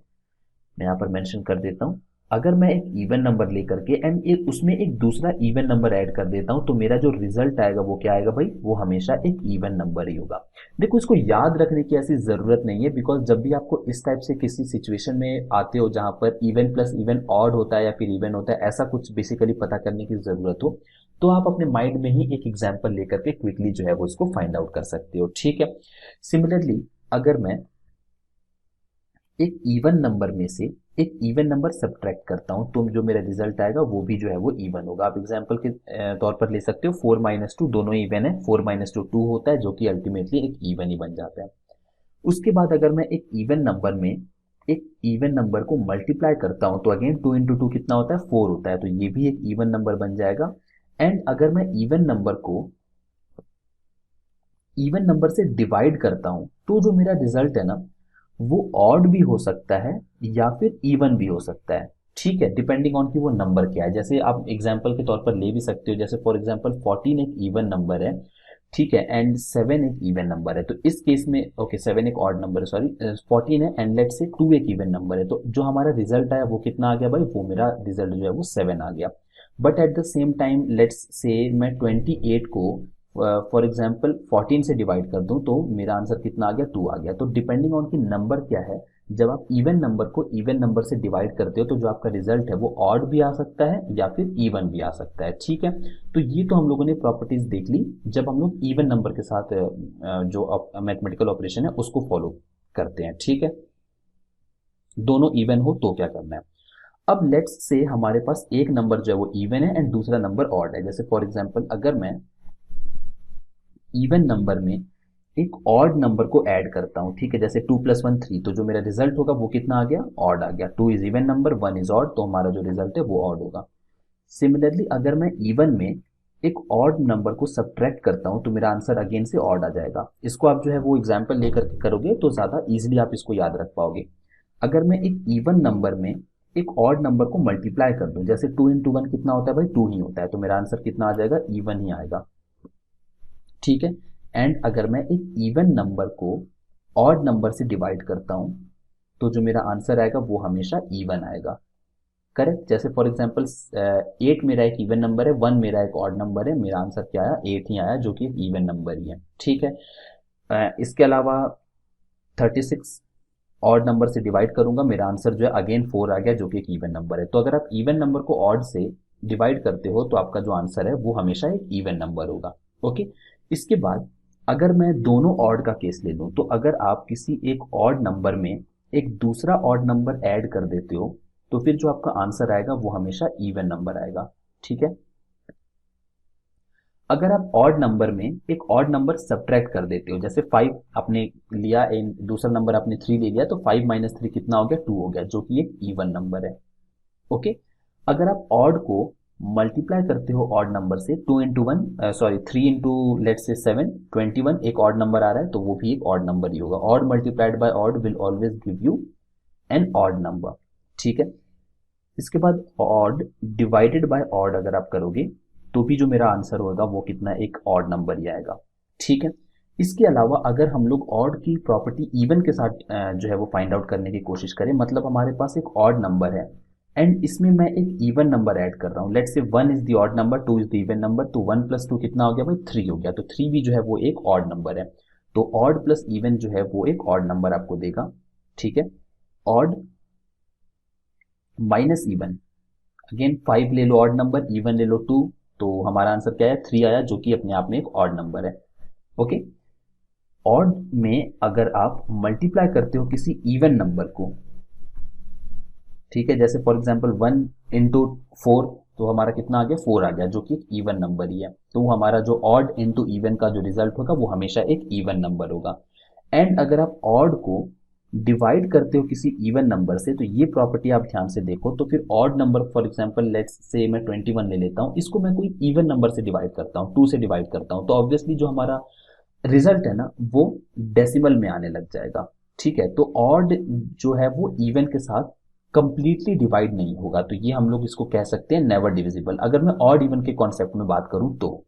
मैं यहां पर मेंशन कर देता हूं, अगर मैं एक इवन नंबर लेकर के एंड एक उसमें एक दूसरा इवन नंबर ऐड कर देता हूं तो मेरा जो रिजल्ट आएगा वो क्या आएगा भाई, वो हमेशा एक इवन नंबर ही होगा। देखो इसको याद रखने की ऐसी जरूरत नहीं है, बिकॉज जब भी आपको इस टाइप से किसी सिचुएशन में आते हो जहां पर इवन प्लस इवन ऑड होता है या फिर इवन होता है, ऐसा कुछ बेसिकली पता करने की जरूरत हो तो आप अपने माइंड में ही एक एग्जाम्पल लेकर के क्विकली जो है वो इसको फाइंड आउट कर सकते हो। ठीक है, सिमिलरली अगर मैं एक इवन नंबर में से एक इवन नंबर सब्ट्रैक्ट करता हूं तो जो मेरा रिजल्ट आएगा वो भी जो है वो इवन होगा। आप एग्जांपल के तौर पर ले सकते हो 4 - 2 दोनों इवन है, 4 - 2 2 होता है जो कि अल्टीमेटली एक इवन ही बन जाता है। उसके बाद अगर मैं एक इवन नंबर में एक इवन नंबर को मल्टीप्लाई करता हूं तो अगेन 2 × 2 कितना होता है, 4 होता है, तो ये भी एक इवन नंबर बन जाएगा। एंड अगर मैं इवन नंबर से डिवाइड करता हूं तो जो मेरा रिजल्ट है ना वो ऑड भी हो सकता है या फिर इवन भी हो सकता है। ठीक है, डिपेंडिंग ऑन कि वो नंबर क्या है। जैसे आप एग्जांपल के तौर पर ले भी सकते हो, जैसे फॉर एग्जांपल 14 एक इवन नंबर है, ठीक है, एंड 7 एक इवन नंबर है, तो इस केस में ओके 7 एक ऑड नंबर है, सॉरी 14 है एंड लेट्स से 2 एक इवन नंबर है, तो जो हमारा रिजल्ट आया वो कितना आ गया भाई, वो मेरा रिजल्ट जो है वो 7 आ गया। But at the same time let's say मैं 28 को फॉर एग्जाम्पल 14 से डिवाइड कर दूं तो मेरा आंसर कितना आ गया, 2 आ गया। तो डिपेंडिंग ऑन कि नंबर क्या है, जब आप इवन नंबर को इवन नंबर से डिवाइड करते हो तो जो आपका रिजल्ट है वो ऑड भी आ सकता है या फिर इवन भी आ सकता है। ठीक है, तो ये तो हम लोगों ने प्रॉपर्टीज देख ली जब हम लोग इवन नंबर के साथ जो मैथमेटिकल ऑपरेशन है उसको फॉलो करते हैं। ठीक है, दोनों इवन हो तो क्या करना है। अब लेट्स से हमारे पास एक नंबर जो है वो इवन है एंड दूसरा नंबर ऑड है। जैसे फॉर एग्जांपल अगर मैं इवन नंबर में एक ऑड नंबर को ऐड करता हूं, ठीक है, जैसे 2 + 1 3, तो जो मेरा रिजल्ट होगा वो कितना आ गया, ऑड आ गया। 2 is even number, 1 is odd, तो हमारा जो रिजल्ट है वो ऑड होगा। सिमिलरली अगर मैं इवन में एक ऑड नंबर को सब्ट्रैक्ट करता हूं तो मेरा आंसर अगेन से ऑड आ जाएगा। इसको आप जो है वो एग्जाम्पल लेकर के करोगे तो ज्यादा इजिली आप इसको याद रख पाओगे। अगर मैं एक इवन नंबर में एक ऑड नंबर को मल्टीप्लाई कर दूं, जैसे 2 × 1 कितना होता है भाई, 2 ही होता है, तो मेरा आंसर कितना आ जाएगा, इवन ही आएगा। ठीक है, एंड अगर मैं एक इवन नंबर को ऑड नंबर से डिवाइड करता हूं तो जो मेरा आंसर आएगा वो हमेशा इवन आएगा। करेक्ट, जैसे फॉर एग्जांपल 8 मेरा एक इवन नंबर है, 1 मेरा एक ऑड नंबर है, मेरा आंसर क्या आया, 8 ही आया, जो कि एक इवन नंबर ही है। ठीक है, इसके अलावा 36 ऑड नंबर से डिवाइड करूंगा, मेरा आंसर जो है अगेन 4 आ गया, जो कि एक इवन नंबर है। तो अगर आप इवन नंबर को ऑड से डिवाइड करते हो तो आपका जो आंसर है वो हमेशा एक इवन नंबर होगा। ओके, इसके बाद अगर मैं दोनों ऑड का केस ले लूं, तो अगर आप किसी एक ऑड नंबर में एक दूसरा ऑड नंबर ऐड कर देते हो तो फिर जो आपका आंसर आएगा वो हमेशा इवन नंबर आएगा। ठीक है, अगर आप ऑड नंबर में एक ऑड नंबर सब्ट्रैक्ट कर देते हो, जैसे 5 आपने लिया, दूसरा नंबर आपने 3 ले लिया, तो 5 - 3 कितना हो गया, 2 हो गया, जो कि एक इवन नंबर है। ओके, अगर आप ऑड को मल्टीप्लाई करते हो ऑड नंबर से, 2 × 1 सॉरी 3 इंटू लेट्स से 7, 21 एक ऑड नंबर आ रहा है, तो वो भी एक ऑड नंबर ही होगा। Odd multiplied by odd will always give you an odd number. ठीक है, इसके बाद ऑड डिवाइडेड बाय ऑड अगर आप करोगे तो भी जो मेरा आंसर होगा वो कितना, एक ऑड नंबर ही आएगा। ठीक है, इसके अलावा अगर हम लोग ऑड की प्रॉपर्टी इवन के साथ जो है वो फाइंड आउट करने की कोशिश करें, मतलब हमारे पास एक ऑड नंबर है एंड इसमें मैं एक इवन नंबर ऐड कर रहा हूँ, let's say 1 is the odd number, 2 is the even number, तो 1 + 2 कितना हो गया भाई, 3 हो गया, तो 3 भी जो है वो एक ऑड नंबर है। तो ऑड प्लस इवन जो है वो एक ऑड नंबर आपको देगा। ठीक है, ऑड माइनस इवन, अगेन 5 ले लो ऑड नंबर, इवन ले लो 2, तो हमारा आंसर क्या है, 3 आया, जो कि अपने आप में एक ऑड नंबर है। ओके, ऑड में अगर आप मल्टीप्लाई करते हो किसी इवन नंबर को, ठीक है, जैसे फॉर एग्जांपल 1 × 4, तो हमारा कितना आ गया, 4 आ गया, जो कि एक इवन नंबर ही है, तो हमारा जो ऑड इंटू इवन का जो रिजल्ट होगा वो हमेशा एक इवन नंबर होगा। एंड अगर आप ऑड को डिवाइड करते हो किसी इवन नंबर से, तो ये प्रॉपर्टी आप ध्यान से देखो, तो फिर odd number for example let's say मैं 21 ले लेता हूँ, इसको मैं कोई इवन नंबर से डिवाइड करता हूँ, 2 से डिवाइड करता हूँ, तो ऑब्वियसली जो हमारा रिजल्ट है ना वो डेसिमल में आने लग जाएगा। ठीक है, तो ऑड जो है वो इवन के साथ कंप्लीटली डिवाइड नहीं होगा, तो ये हम लोग इसको कह सकते हैं नेवर डिविजिबल, अगर मैं ऑड इवन के कॉन्सेप्ट में बात करूं तो।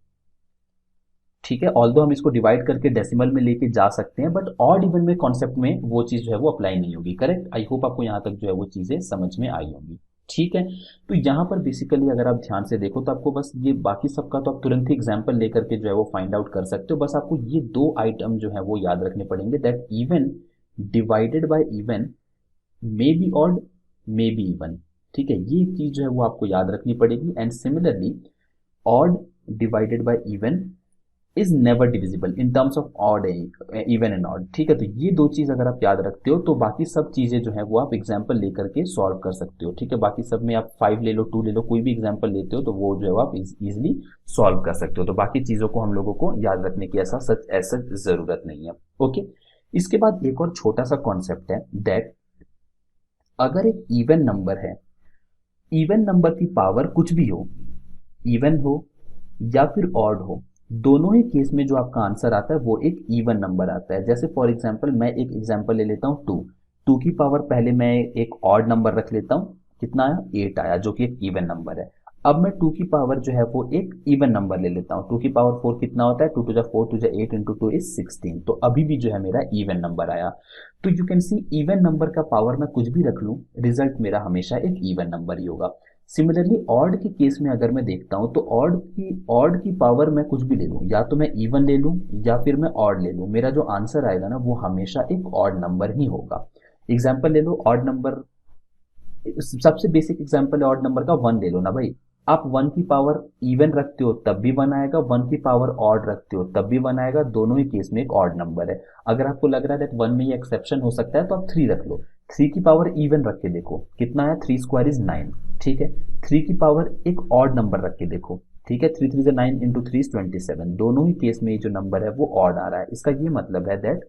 ठीक है, ऑल्दो हम इसको डिवाइड करके डेसिमल में लेके जा सकते हैं, बट ऑड इवन में कॉन्सेप्ट में वो चीज जो है वो अप्लाई नहीं होगी। करेक्ट, आई होप आपको यहां तक जो है वो चीजें समझ में आई होंगी। ठीक है, तो यहाँ पर बेसिकली अगर आप ध्यान से देखो तो आपको बस ये बाकी सबका तो आप तुरंत ही एग्जाम्पल लेकर के जो है वो फाइंड आउट कर सकते हो, बस आपको ये 2 आइटम जो है वो याद रखने पड़ेंगे, that even divided by even may be odd may be even. ठीक है, ये चीज जो है वो आपको याद रखनी पड़ेगी। And similarly odd divided by even is never divisible in terms of odd even and odd. ठीक है, तो ये 2 चीज अगर आप याद रखते हो तो बाकी सब चीजें जो है वो आप एग्जाम्पल लेकर के सॉल्व कर सकते हो। ठीक है, बाकी सब में आप 5 ले लो, 2 ले लो, कोई भी एग्जाम्पल लेते हो तो वो जो है आप इजिली सॉल्व कर सकते हो। तो बाकी चीजों को हम लोगों को याद रखने की ऐसा जरूरत नहीं है। ओके, इसके बाद एक और छोटा सा कॉन्सेप्ट है दैट अगर एक इवन नंबर है, इवन नंबर की पावर कुछ भी हो, इवन हो या फिर ऑड हो, दोनों ही केस में जो आपका आंसर आता है वो एक इवन नंबर आता है। जैसे फॉर एग्जांपल मैं एक एग्जांपल ले लेता हूँ, टू। टू की पावर पहले मैं एक ऑड नंबर रख लेता हूँ, कितना आया, 8 आया, जो कि एक इवन नंबर है। अब मैं टू की पावर जो है वो एक इवन नंबर ले लेता हूँ, टू की पावर 4 कितना होता है, टू टू जा फोर, टू जा 8 इंटू टू इज 16, तो अभी भी जो है मेरा इवन नंबर आया। तो you can see even number का पावर मैं कुछ भी रख लूँ, रिजल्ट मेरा हमेशा एक इवन नंबर ही होगा। सिमिलरली ऑड के केस में अगर मैं देखता हूं तो ऑड की पावर मैं कुछ भी ले लूं, या तो मैं इवन ले लूं या फिर मैं ऑड ले लूं, मेरा जो आंसर आएगा ना वो हमेशा एक ऑड नंबर ही होगा। एग्जाम्पल ले लो ऑड नंबर, सबसे बेसिक एग्जाम्पल है ऑड नंबर का, वन ले लो ना भाई। आप वन की पावर इवन रखते हो तब भी वन आएगा, वन की पावर ऑड रखते हो तब भी वन आएगा, दोनों ही केस में एक ऑड नंबर है। अगर आपको लग रहा है दैट वन में ये एक्सेप्शन हो सकता है तो आप थ्री रख लो, थ्री की पावर इवन रख के देखो कितना है, थ्री स्क्वायर इज नाइन, ठीक है। थ्री की पावर एक ऑड नंबर रख के देखो, ठीक है, थ्री थ्री से नाइन इंटू थ्री इज 27, दोनों ही केस में ये जो नंबर है वो ऑड आ रहा है। इसका ये मतलब है दैट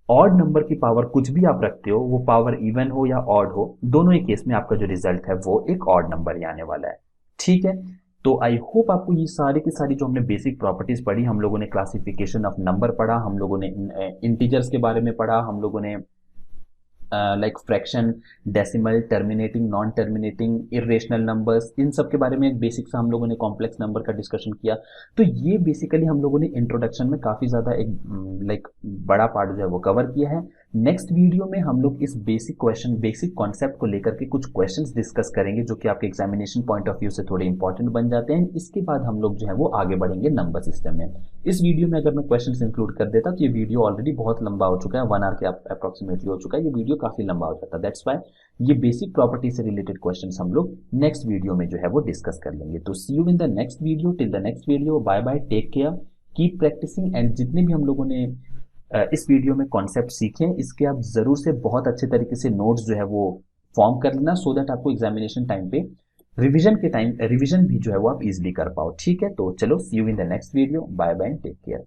ऑड नंबर की पावर कुछ भी आप रखते हो, वो पावर इवन हो या ऑड हो, दोनों ही केस में आपका जो रिजल्ट है वो एक ऑड नंबर ही आने वाला है, ठीक है। तो आई होप आपको ये सारी की सारी जो हमने बेसिक प्रॉपर्टीज पढ़ी, हम लोगों ने क्लासिफिकेशन ऑफ नंबर पढ़ा, हम लोगों ने इंटीजर्स के बारे में पढ़ा, हम लोगों ने like fraction, decimal, terminating, non terminating, irrational numbers, इन सब के बारे में एक बेसिक सा हम लोगों ने कॉम्प्लेक्स नंबर का डिस्कशन किया। तो ये बेसिकली हम लोगों ने इंट्रोडक्शन में काफ़ी ज़्यादा एक लाइक बड़ा पार्ट जो है वो कवर किया है। नेक्स्ट वीडियो में हम लोग इस बेसिक क्वेश्चन, बेसिक कॉन्सेप्ट को लेकर के कुछ क्वेश्चंस डिस्कस करेंगे जो कि आपके एग्जामिनेशन पॉइंट ऑफ व्यू से थोड़े इंपॉर्टेंट बन जाते हैं। इसके बाद हम लोग जो है वो आगे बढ़ेंगे नंबर सिस्टम में। इस वीडियो में अगर मैं क्वेश्चंस इंक्लूड कर देता तो ये वीडियो ऑलरेडी बहुत लंबा हो चुका है, 1 आवर के अप्रोक्सीमेटली हो चुका है, ये वीडियो काफी लंबा हो जाता है। दैट्स वाई ये बेसिक प्रॉपर्टी से रिलेटेड क्वेश्चंस हम लोग नेक्स्ट वीडियो में जो है वो डिस्कस कर लेंगे। तो see you in the next video, till the next video, bye bye, take care, keep practising. And जितने भी हम लोगों ने इस वीडियो में कॉन्सेप्ट सीखे, इसके आप जरूर से बहुत अच्छे तरीके से नोट्स जो है वो फॉर्म कर लेना, सो दैट आपको एग्जामिनेशन टाइम पे रिवीजन भी जो है वो आप इजिली कर पाओ, ठीक है। तो चलो see you in the next video, bye bye, take care.